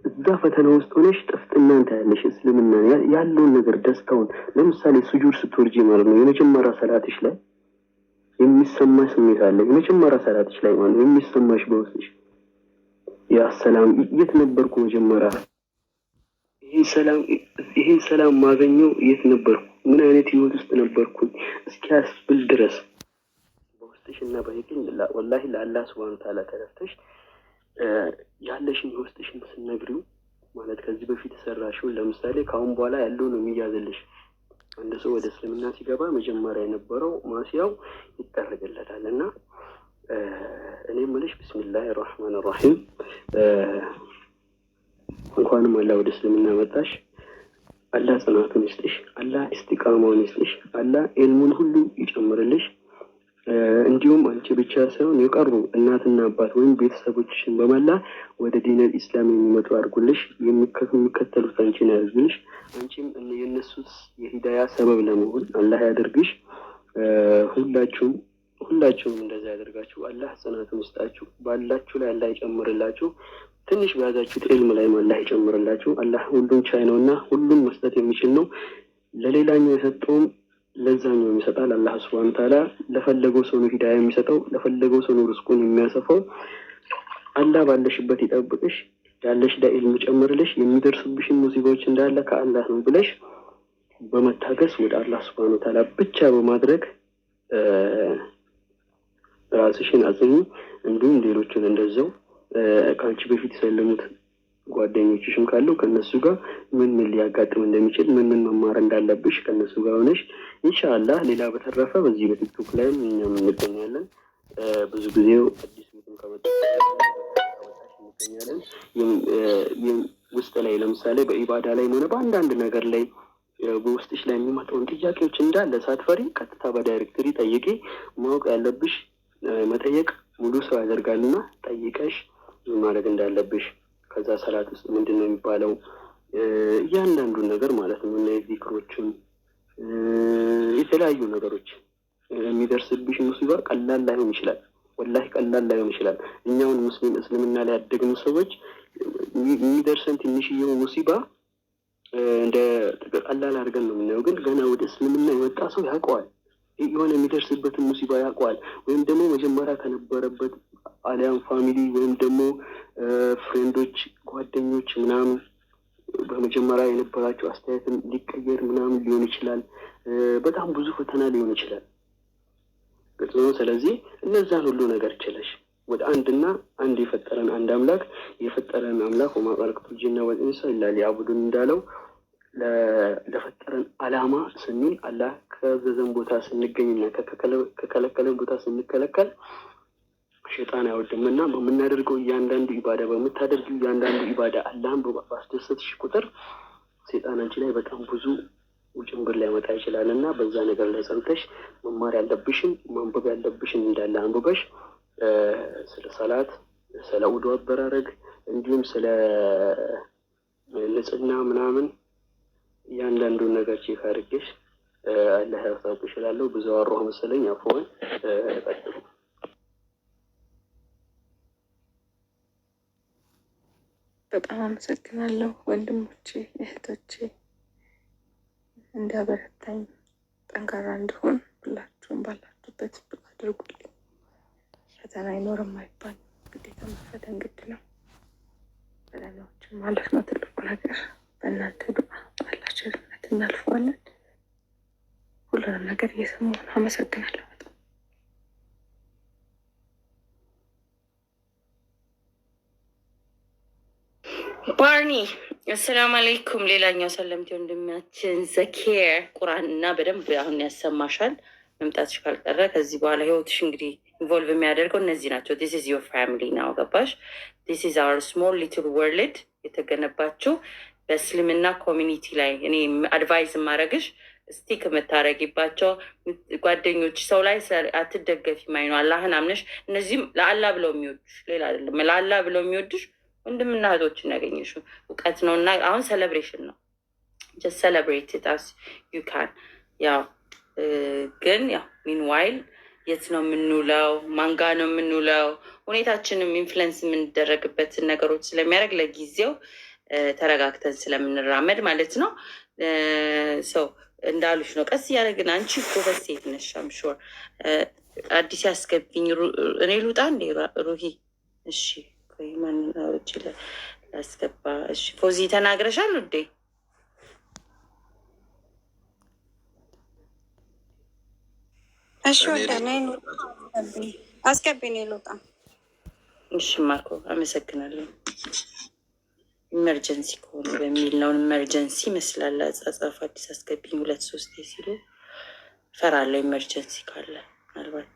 እዛ ፈተና ውስጥ ሆነሽ ጥፍጥናን ታያለሽ። እስልምና ያለውን ነገር ደስታውን፣ ለምሳሌ ሱጁድ ስትወርጂ ማለት ነው የመጀመሪያ ሰላትሽ ላይ የሚሰማሽ ስሜት አለ። የመጀመሪያ ሰላትሽ ላይ ማለት ነው የሚሰማሽ በውስጥሽ ያ ሰላም፣ የት ነበርኩ መጀመሪያ፣ ይሄ ሰላም ማገኘው የት ነበርኩ፣ ምን አይነት ህይወት ውስጥ ነበርኩኝ እስኪያስብል ድረስ በውስጥሽ እና በይቅኝ ወላሂ ለአላህ ሱብሃነሁ ወተዓላ ተረፍተሽ ያለሽን የውስጥሽን ስነግሪው ማለት ከዚህ በፊት ሰራሽው ለምሳሌ ከአሁን በኋላ ያለው ነው የሚያዝልሽ። አንድ ሰው ወደ እስልምና ሲገባ መጀመሪያ የነበረው ማስያው ይጠረግለታል እና እኔ የምልሽ ቢስሚላሂ ራህማን ራሂም እንኳንም አላህ ወደ እስልምና መጣሽ። አላህ ጽናቱን ይስጥሽ፣ አላህ ኢስቲቃማውን ይስጥሽ፣ አላህ ኢልሙን ሁሉ ይጨምርልሽ። እንዲሁም አንቺ ብቻ ሳይሆን የቀሩ እናትና አባት ወይም ቤተሰቦችሽን በመላ ወደ ዲን ኢስላም የሚመጡ አድርጉልሽ። የሚከተሉት አንቺን ያድርግልሽ። አንቺም የእነሱስ የሂዳያ ሰበብ ለመሆን አላህ ያደርግሽ። ሁላችሁም እንደዛ ያደርጋችሁ። አላህ ጽናቱን ይስጣችሁ። ባላችሁ ላይ አላህ ይጨምርላችሁ። ትንሽ በያዛችሁት ዒልም ላይ አላህ ይጨምርላችሁ። አላህ ሁሉን ቻይ ነውና ሁሉም መስጠት የሚችል ነው። ለሌላኛው የሰጠውም ለዛኛው ይሰጣል። አላህ ሱብሃነሁ ወተዓላ ለፈለገው ሰው ነው ሂዳያ የሚሰጠው፣ ለፈለገው ሰው ነው ርዝቁን የሚያሰፋው። አላህ ባለሽበት ይጠብቅሽ፣ ያለሽ ላይ ዒልም ጨምርልሽ። የሚደርስብሽን ሙሲባዎች እንዳለ ከአላህ ነው ብለሽ በመታገስ ወደ አላህ ሱብሃነሁ ወተዓላ ብቻ በማድረግ ራስሽን አጽኚ። እንዲሁም ሌሎችን እንደዛው ከአንቺ በፊት የሰለሙት ጓደኞችሽም ካለው ከነሱ ጋር ምን ሊያጋጥም እንደሚችል ምን መማር እንዳለብሽ ከነሱ ጋር ሆነሽ ኢንሻአላህ። ሌላ በተረፈ በዚህ በቲክቶክ ላይም እኛም እንገኛለን። ብዙ ጊዜው አዲስ ሙስሊም እንገኛለን። ውስጥ ላይ ለምሳሌ በኢባዳ ላይ ሆነ በአንዳንድ ነገር ላይ በውስጥሽ ላይ የሚመጣውን ጥያቄዎች እንዳለ ሳትፈሪ ቀጥታ በዳይሬክተሪ ጠይቄ። ማወቅ ያለብሽ መጠየቅ ሙሉ ሰው ያደርጋልና ጠይቀሽ ማድረግ እንዳለብሽ። ከዛ ሰላት ውስጥ ምንድን ነው የሚባለው እያንዳንዱን ነገር ማለት ነው። እና ዚክሮችን የተለያዩ ነገሮች የሚደርስብሽ ሙሲባ ቀላል ላይሆን ይችላል። ወላሂ ቀላል ላይሆን ይችላል። እኛውን ሙስሊም እስልምና ላይ ያደግን ሰዎች የሚደርሰን ትንሽዬው ሙሲባ እንደ ቀላል አድርገን ነው የምናየው። ግን ገና ወደ እስልምና የወጣ ሰው ያውቀዋል። የሆነ የሚደርስበትን ሙሲባ ያውቀዋል። ወይም ደግሞ መጀመሪያ ከነበረበት አሊያም ፋሚሊ ወይም ደግሞ ፍሬንዶች፣ ጓደኞች ምናምን በመጀመሪያ የነበራቸው አስተያየትን ሊቀየር ምናምን ሊሆን ይችላል። በጣም ብዙ ፈተና ሊሆን ይችላል። ግልጽ ነው። ስለዚህ እነዛን ሁሉ ነገር ችለሽ ወደ አንድና አንድ የፈጠረን አንድ አምላክ የፈጠረን አምላክ ወማ ኸለቅቱል ጂነ ወልኢንሰ ኢላ ሊያዕቡዱን እንዳለው ለፈጠረን አላማ ስንል አላህ ከዘዘን ቦታ ስንገኝና ከከለከለን ቦታ ስንከለከል ሸይጣን አይወድምና በምናደርገው እያንዳንዱ ኢባዳ በምታደርገው እያንዳንዱ ኢባዳ አላህን ባስደሰትሽ ቁጥር ሸይጣን አንቺ ላይ በጣም ብዙ ውጭንብር ሊያመጣ ይችላል። እና በዛ ነገር ላይ ጸንተሽ መማር ያለብሽን ማንበብ ያለብሽን እንዳለ አንብበሽ ስለ ሰላት፣ ስለ ውዱ አበራረግ እንዲሁም ስለ ንጽህና ምናምን እያንዳንዱን ነገር ቼክ አድርጌሽ አላህ ያሳውቅሽ እላለሁ። ብዙ አወራሁ መሰለኝ። አፎን ቀጥሉ። በጣም አመሰግናለሁ ወንድሞቼ እህቶቼ፣ እንዲያበረታኝ ጠንካራ እንድሆን ሁላችሁም ባላችሁበት አድርጉልኝ። ፈተና አይኖርም አይባል፣ ግዴታ መፈተን ግድ ነው። ፈተናዎችን ማለፍ ነው ትልቁ ነገር። በእናንተ ዱዓ አላህ ቸርነት እናልፈዋለን። ሁሉንም ነገር እየሰማሁ አመሰግናለሁ። ባርኒ አሰላሙ አለይኩም። ሌላኛው ሰለምቴ ወንድማችን ዘኪር ቁርአን እና በደንብ አሁን ያሰማሻል። መምጣትሽ ካልቀረ ከዚህ በኋላ ህይወትሽ እንግዲህ ኢንቮልቭ የሚያደርገው እነዚህ ናቸው። ዲስ ኢዝ ዮር ፋሚሊ ናው። ገባሽ? ዲስ ኢዝ አወር ስሞል ሊትል ወርልድ የተገነባችው በእስልምና ኮሚኒቲ ላይ። እኔ አድቫይዝ የማደርግሽ ስቲክ የምታደርጊባቸው ጓደኞች ሰው ላይ አትደገፊ። ማይኑ አላህን አምነሽ እነዚህም ለአላህ ብለው የሚወዱሽ ሌላ አይደለም። ለአላህ ብለው የሚወዱሽ ወንድምና እህቶችን ያገኘሽው እውቀት ነው። እና አሁን ሴሌብሬሽን ነው። ጀስት ሴሌብሬት ታስ ዩ ካን። ያው ግን ያው ሚንዋይል የት ነው የምንውለው? ማንጋ ነው የምንውለው? ሁኔታችንም ኢንፍሉንስ የምንደረግበትን ነገሮች ስለሚያደርግ ለጊዜው ተረጋግተን ስለምንራመድ ማለት ነው። ሰው እንዳሉሽ ነው። ቀስ እያደረግን አንቺ ጎበዝ ሴት ነሽ። አምሹር አዲስ ያስገብኝ እኔ ልውጣ እንዴ ሩሂ? እሺ ማንናዎች ላስገባ። እሺ ፎዚ ተናግረሻል ውዴ? እሺ ወደ አስገቢኝ ልውጣ። እሺ ማርኮ አመሰግናለሁ። ኢመርጀንሲ ከሆኑ በሚል ነው። ኢመርጀንሲ ይመስላል አጻጻፍ። አዲስ አስገቢኝ 2-3 ሲሉ ፈራለሁ። ኢመርጀንሲ ካለ ምናልባት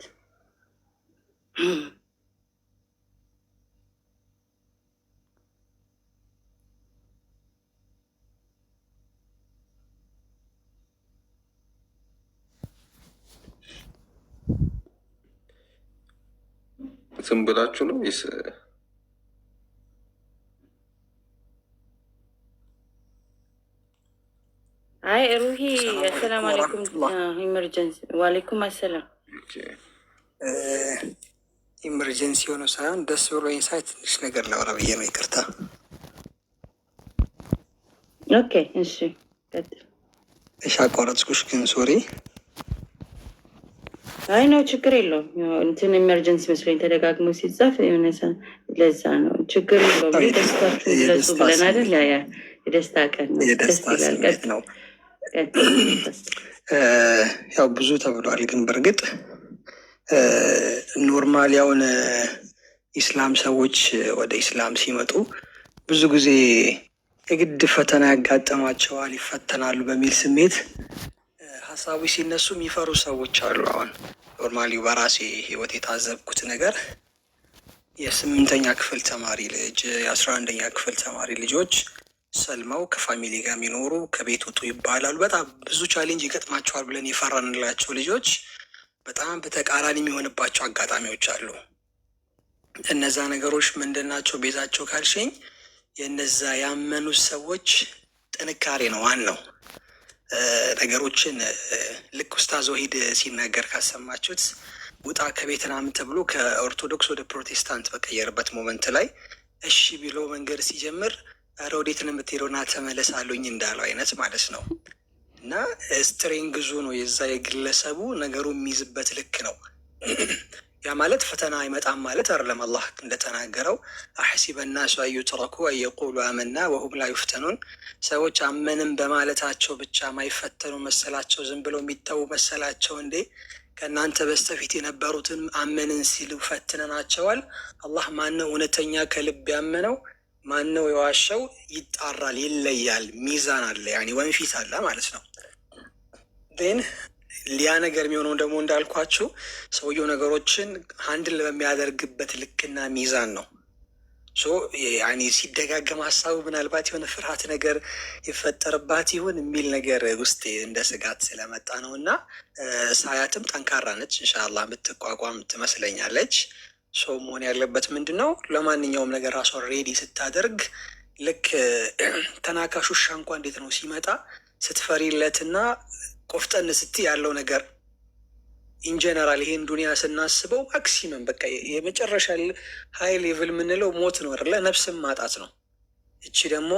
ዝም ብላችሁ ነው ወይስ? አይ ሩሂ አሰላም አለይኩም። ኢመርጀንሲ ዋሌኩም አሰላም። ኢመርጀንሲ የሆነ ሳይሆን ደስ ብሎኝ ሳይ ትንሽ ነገር ላውራ ብዬ ነው። ይቅርታ። ኦኬ እሺ ቀጥል። እሺ አቋረጥኩሽ ግን ሶሪ። አይ ነው ችግር የለውም። እንትን ኢመርጀንሲ መስሎኝ ተደጋግሞ ሲጻፍ የሆነ ለዛ ነው። ችግር የለውም። ደስታችሁ ለጹ ብለን አይደል? ያ የደስታ ቀን ነው። የደስታ ስሜት ነው። ያው ብዙ ተብሏል፣ ግን በእርግጥ ኖርማል ያውን ኢስላም ሰዎች ወደ ኢስላም ሲመጡ ብዙ ጊዜ የግድ ፈተና ያጋጠማቸዋል፣ ይፈተናሉ በሚል ስሜት ሀሳቦች ሲነሱ የሚፈሩ ሰዎች አሉ። አሁን ኖርማሊ በራሴ ህይወት የታዘብኩት ነገር የ8ኛ ክፍል ተማሪ ልጅ የ11ኛ ክፍል ተማሪ ልጆች ሰልመው ከፋሚሊ ጋር የሚኖሩ ከቤት ውጡ ይባላሉ። በጣም ብዙ ቻሌንጅ ይገጥማቸዋል ብለን የፈራንላቸው ልጆች በጣም በተቃራኒ የሚሆንባቸው አጋጣሚዎች አሉ። እነዛ ነገሮች ምንድን ናቸው? ቤዛቸው ካልሽኝ የነዛ ያመኑት ሰዎች ጥንካሬ ነው ዋናው። ነገሮችን ልክ ኡስታዝ ወሂድ ሲናገር ካሰማችሁት ውጣ ከቤት ምናምን ተብሎ ከኦርቶዶክስ ወደ ፕሮቴስታንት በቀየርበት ሞመንት ላይ እሺ ቢሎ መንገድ ሲጀምር ኧረ ወዴት ነው የምትሄደው ና ተመለስ አሉኝ እንዳለው አይነት ማለት ነው። እና ስትሬንግዙ ነው የዛ የግለሰቡ ነገሩ የሚይዝበት ልክ ነው። ያ ማለት ፈተና አይመጣም ማለት አይደለም። አላህ እንደተናገረው አሕሲበ ናሱ አን ዩትረኩ አን የቁሉ አመና ወሁም ላ ዩፍተኑን፣ ሰዎች አመንም በማለታቸው ብቻ ማይፈተኑ መሰላቸው? ዝም ብለው የሚተዉ መሰላቸው እንዴ? ከእናንተ በስተፊት የነበሩትን አመንን ሲሉ ፈትነናቸዋል። አላህ ማነው እውነተኛ ከልብ ያመነው ማነው የዋሸው ይጣራል፣ ይለያል። ሚዛን አለ፣ ያኒ ወንፊት አለ ማለት ነው። ግን ሊያ ነገር የሚሆነው ደግሞ እንዳልኳችሁ ሰውየው ነገሮችን ሀንድል በሚያደርግበት ልክና ሚዛን ነው። ያኒ ሲደጋገም ሀሳቡ ምናልባት የሆነ ፍርሃት ነገር ይፈጠርባት ይሁን የሚል ነገር ውስጥ እንደ ስጋት ስለመጣ ነው። እና ሳያትም ጠንካራ ነች፣ ኢንሻላህ የምትቋቋም ትመስለኛለች። ሰው መሆን ያለበት ምንድን ነው? ለማንኛውም ነገር ራሷን ሬዲ ስታደርግ ልክ ተናካሽ ውሻ እንኳ እንዴት ነው ሲመጣ ስትፈሪለትና ቆፍጠን ስቲ ያለው ነገር ኢንጀነራል ይሄን ዱኒያ ስናስበው ማክሲመም በቃ የመጨረሻ ሀይ ሌቭል የምንለው ሞት ነው አይደለ? ነፍስም ማጣት ነው። እቺ ደግሞ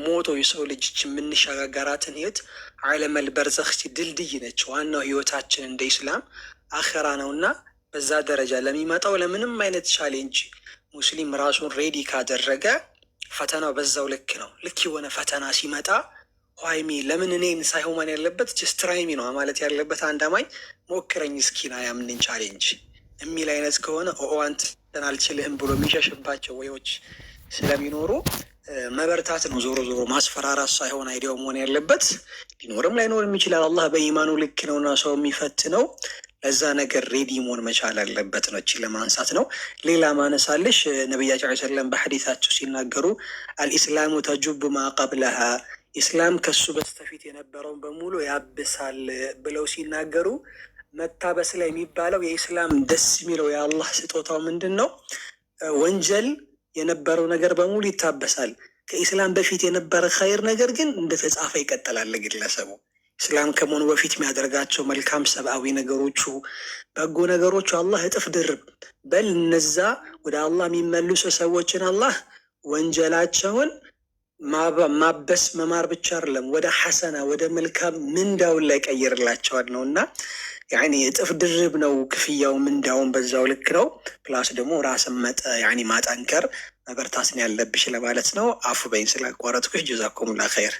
ሞቶ የሰው ልጅ የምንሸጋገራትን ህይወት ዓለመል በርዘኽ ድልድይ ነች። ዋናው ህይወታችን እንደ ኢስላም አኸራ ነው እና በዛ ደረጃ ለሚመጣው ለምንም አይነት ቻሌንጅ ሙስሊም ራሱን ሬዲ ካደረገ ፈተናው በዛው ልክ ነው። ልክ የሆነ ፈተና ሲመጣ ኋይሚ ለምን እኔን ሳይሆን ያለበት ጀስትራይሚ ነው ማለት ያለበት አንድ አማኝ ሞክረኝ እስኪና ያምንን ቻሌንጅ የሚል አይነት ከሆነ አንተን አልችልህም ብሎ የሚሸሽባቸው ወዮች ስለሚኖሩ መበርታት ነው። ዞሮ ዞሮ ማስፈራራት ሳይሆን አይዲያው መሆን ያለበት ሊኖርም ላይኖርም ይችላል። አላህ በኢማኑ ልክ ነውና ሰው የሚፈትነው ለዛ ነገር ሬዲ መሆን መቻል አለበት ነው። እቺ ለማንሳት ነው። ሌላ ማነሳለሽ ነቢያችን ሰለም በሐዲታቸው ሲናገሩ አልኢስላሙ ተጁብ ማቀብለሃ፣ ኢስላም ከሱ በስተፊት የነበረውን በሙሉ ያብሳል ብለው ሲናገሩ መታበስ ላይ የሚባለው የኢስላም ደስ የሚለው የአላህ ስጦታው ምንድን ነው? ወንጀል የነበረው ነገር በሙሉ ይታበሳል። ከኢስላም በፊት የነበረ ኸይር ነገር ግን እንደተጻፈ ይቀጥላል። ግለሰቡ ኢስላም ከመሆኑ በፊት የሚያደርጋቸው መልካም ሰብአዊ ነገሮቹ፣ በጎ ነገሮቹ አላህ እጥፍ ድርብ በል እነዛ ወደ አላህ የሚመልሱ ሰዎችን አላህ ወንጀላቸውን ማበስ መማር ብቻ አይደለም ወደ ሐሰና ወደ መልካም ምንዳውን ላይ ቀይርላቸዋል ነው። እና ያኒ እጥፍ ድርብ ነው ክፍያው፣ ምንዳውን በዛው ልክ ነው። ፕላስ ደግሞ ራስን ያኒ ማጠንከር መበርታትን ያለብሽ ለማለት ነው። አፉ በይን ስላቋረጥኩሽ። ጀዛኩሙላ ኸይር።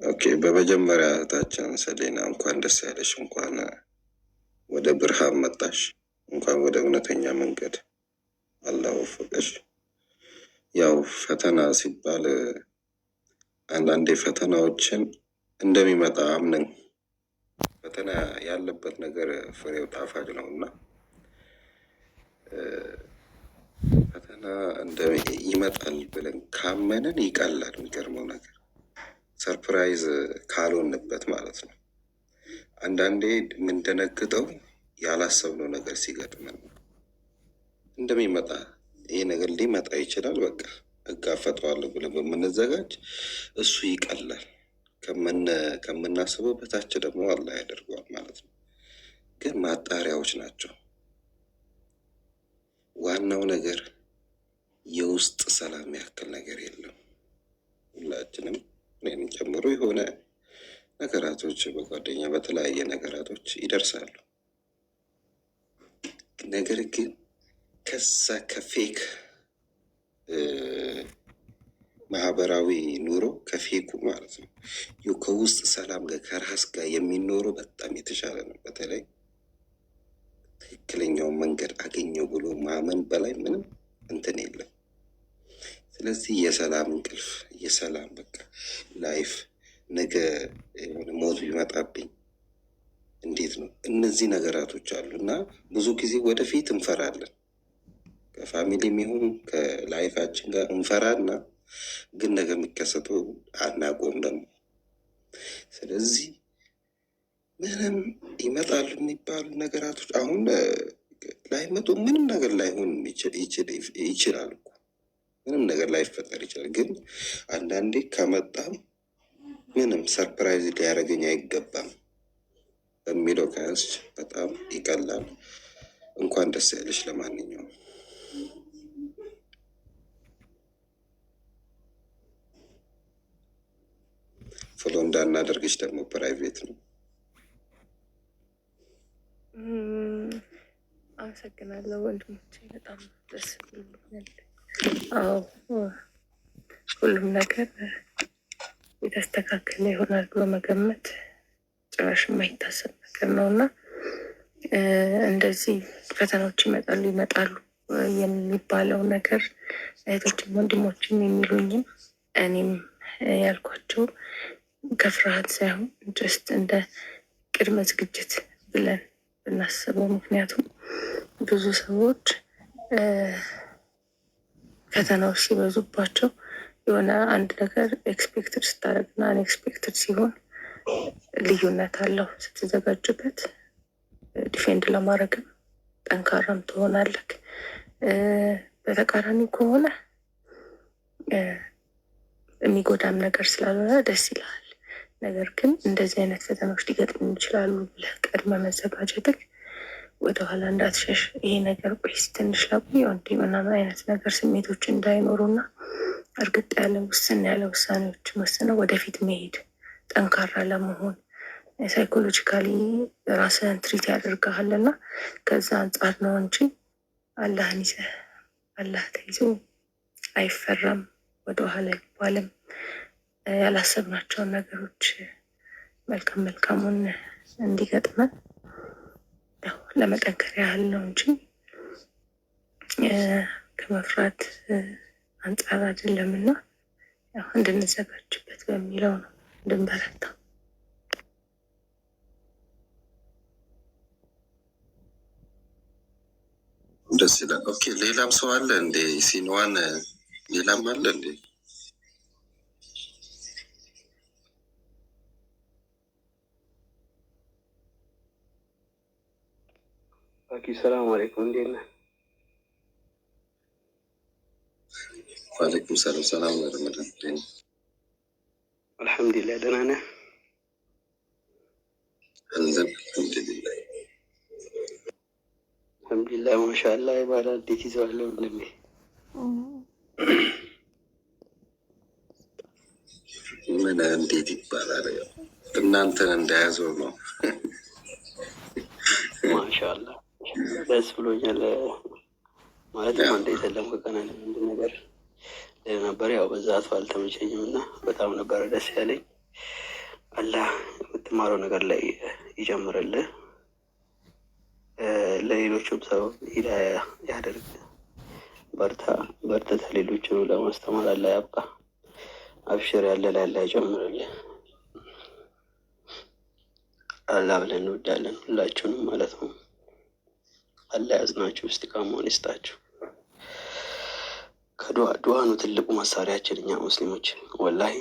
ኦኬ፣ በመጀመሪያ እህታችን ሰሌና እንኳን ደስ ያለሽ፣ እንኳን ወደ ብርሃን መጣሽ፣ እንኳን ወደ እውነተኛ መንገድ አላህ ወፈቀሽ። ያው ፈተና ሲባል አንዳንዴ ፈተናዎችን እንደሚመጣ አምነን ፈተና ያለበት ነገር ፍሬው ጣፋጭ ነው እና ፈተና ይመጣል ብለን ካመንን ይቀላል። የሚገርመው ነገር ሰርፕራይዝ ካልሆንበት ማለት ነው። አንዳንዴ የምንደነግጠው ያላሰብነው ነገር ሲገጥመን እንደሚመጣ ይሄ ነገር ሊመጣ ይችላል፣ በቃ እጋፈጠዋለሁ ብለን በምንዘጋጅ እሱ ይቀላል። ከምናስበው በታች ደግሞ አላህ ያደርገዋል ማለት ነው። ግን ማጣሪያዎች ናቸው። ዋናው ነገር የውስጥ ሰላም ያክል ነገር የለም። ሁላችንም እኔንም ጨምሮ የሆነ ነገራቶች በጓደኛ በተለያየ ነገራቶች ይደርሳሉ። ነገር ግን ከዛ ከፌክ ማህበራዊ ኑሮ ከፌኩ ማለት ነው ከውስጥ ሰላም ጋር ከራስ ጋር የሚኖረው በጣም የተሻለ ነው። በተለይ ትክክለኛውን መንገድ አገኘው ብሎ ማመን በላይ ምንም እንትን የለም። ስለዚህ የሰላም እንቅልፍ የሰላም በቃ ላይፍ ነገ የሆነ ሞት ቢመጣብኝ እንዴት ነው እነዚህ ነገራቶች አሉ እና ብዙ ጊዜ ወደፊት እንፈራለን። ከፋሚሊም ይሁን ከላይፋችን ጋር እንፈራና ግን ነገር የሚከሰተው አናቆም ደግሞ። ስለዚህ ምንም ይመጣሉ የሚባሉ ነገራቶች አሁን ላይመጡ ምንም ነገር ላይሆን ይችላል እኮ ምንም ነገር ላይፈጠር ይችላል። ግን አንዳንዴ ከመጣም ምንም ሰርፕራይዝ ሊያደርገኝ አይገባም በሚለው ከያዝሽ በጣም ይቀላል። እንኳን ደስ ያለሽ። ለማንኛውም ፎሎ እንዳናደርግሽ ደግሞ ፕራይቬት ነው። አመሰግናለሁ ወንድሞቼ፣ በጣም ደስ ብሎኛል። አዎ ሁሉም ነገር የተስተካከለ ይሆናል ብሎ መገመት ጭራሽ የማይታሰብ ነገር ነው እና እንደዚህ ፈተናዎች ይመጣሉ የሚባለው ነገር እህቶችም ወንድሞችም የሚሉኝም እኔም ያልኳቸው ከፍርሃት ሳይሆን ጀስት እንደ ቅድመ ዝግጅት ብለን ብናስበው። ምክንያቱም ብዙ ሰዎች ፈተናዎች ሲበዙባቸው የሆነ አንድ ነገር ኤክስፔክትድ ስታደርግና አንኤክስፔክትድ ሲሆን ልዩነት አለው። ስትዘጋጅበት ዲፌንድ ለማድረግም ጠንካራም ትሆናለህ። በተቃራኒ ከሆነ የሚጎዳም ነገር ስላልሆነ ደስ ይላል። ነገር ግን እንደዚህ አይነት ፈተናዎች ሊገጥሙ ይችላሉ ብለህ ቀድመ መዘጋጀትህ ወደኋላ እንዳትሸሽ። ይሄ ነገር ቆይስ ትንሽ ላቆየው እንዲ ምናምን አይነት ነገር ስሜቶች እንዳይኖሩና እርግጥ ያለ ውሳኔዎችን ወስነው ወደፊት መሄድ ጠንካራ ለመሆን ሳይኮሎጂካሊ ራስህን ትሪት ያደርግሃል እና ከዛ አንጻር ነው እንጂ አላህን ይዘህ አላህ ተይዞ አይፈራም፣ ወደኋላ አይባልም። ያላሰብናቸውን ነገሮች መልካሙን እንዲገጥመን ያው ለመጠንከር ያህል ነው እንጂ ከመፍራት አንጻር አይደለም እና ያው እንድንዘጋጅበት በሚለው ነው እንድንበረታ። ደስ ይላል። ኦኬ፣ ሌላም ሰው አለ እንዴ? ሲንዋን ሌላም አለ እንዴ? ኦኬ፣ ሰላም አለይኩም። እንዴት ነህ? ዋሌኩም ሰላም። ሰላም ረመዳን። አልሐምዱሊላህ ደህና ነህ? አልሐምዱሊላህ ማሻአላህ ይባላል። እንዴት ይዘዋል ወንድሜ? ምን እንዴት ይባላል? እናንተን እንደያዘው ነው። ማሻአላህ ደስ ብሎኛል። ማለት አንተ የሰለም ከቀና አንድ ነገር ነበር። ያው በዛቱ አልተመቸኝም እና በጣም ነበረ ደስ ያለኝ። አላህ የምትማረው ነገር ላይ ይጨምርልህ፣ ለሌሎችም ሰው ሂዳያ ያደርግ። በርተህ ሌሎችን ለማስተማር አላህ ያብቃ። አብሽር፣ ያለ ላይ አላህ ይጨምርልህ። አላህ ብለን እንወዳለን ሁላችሁንም ማለት ነው። አላህ ያዝናችሁ፣ እስቲቃማውን ይስጣችሁ። ከዱዓ ነው ትልቁ መሳሪያችን እኛ ሙስሊሞች ወላሂ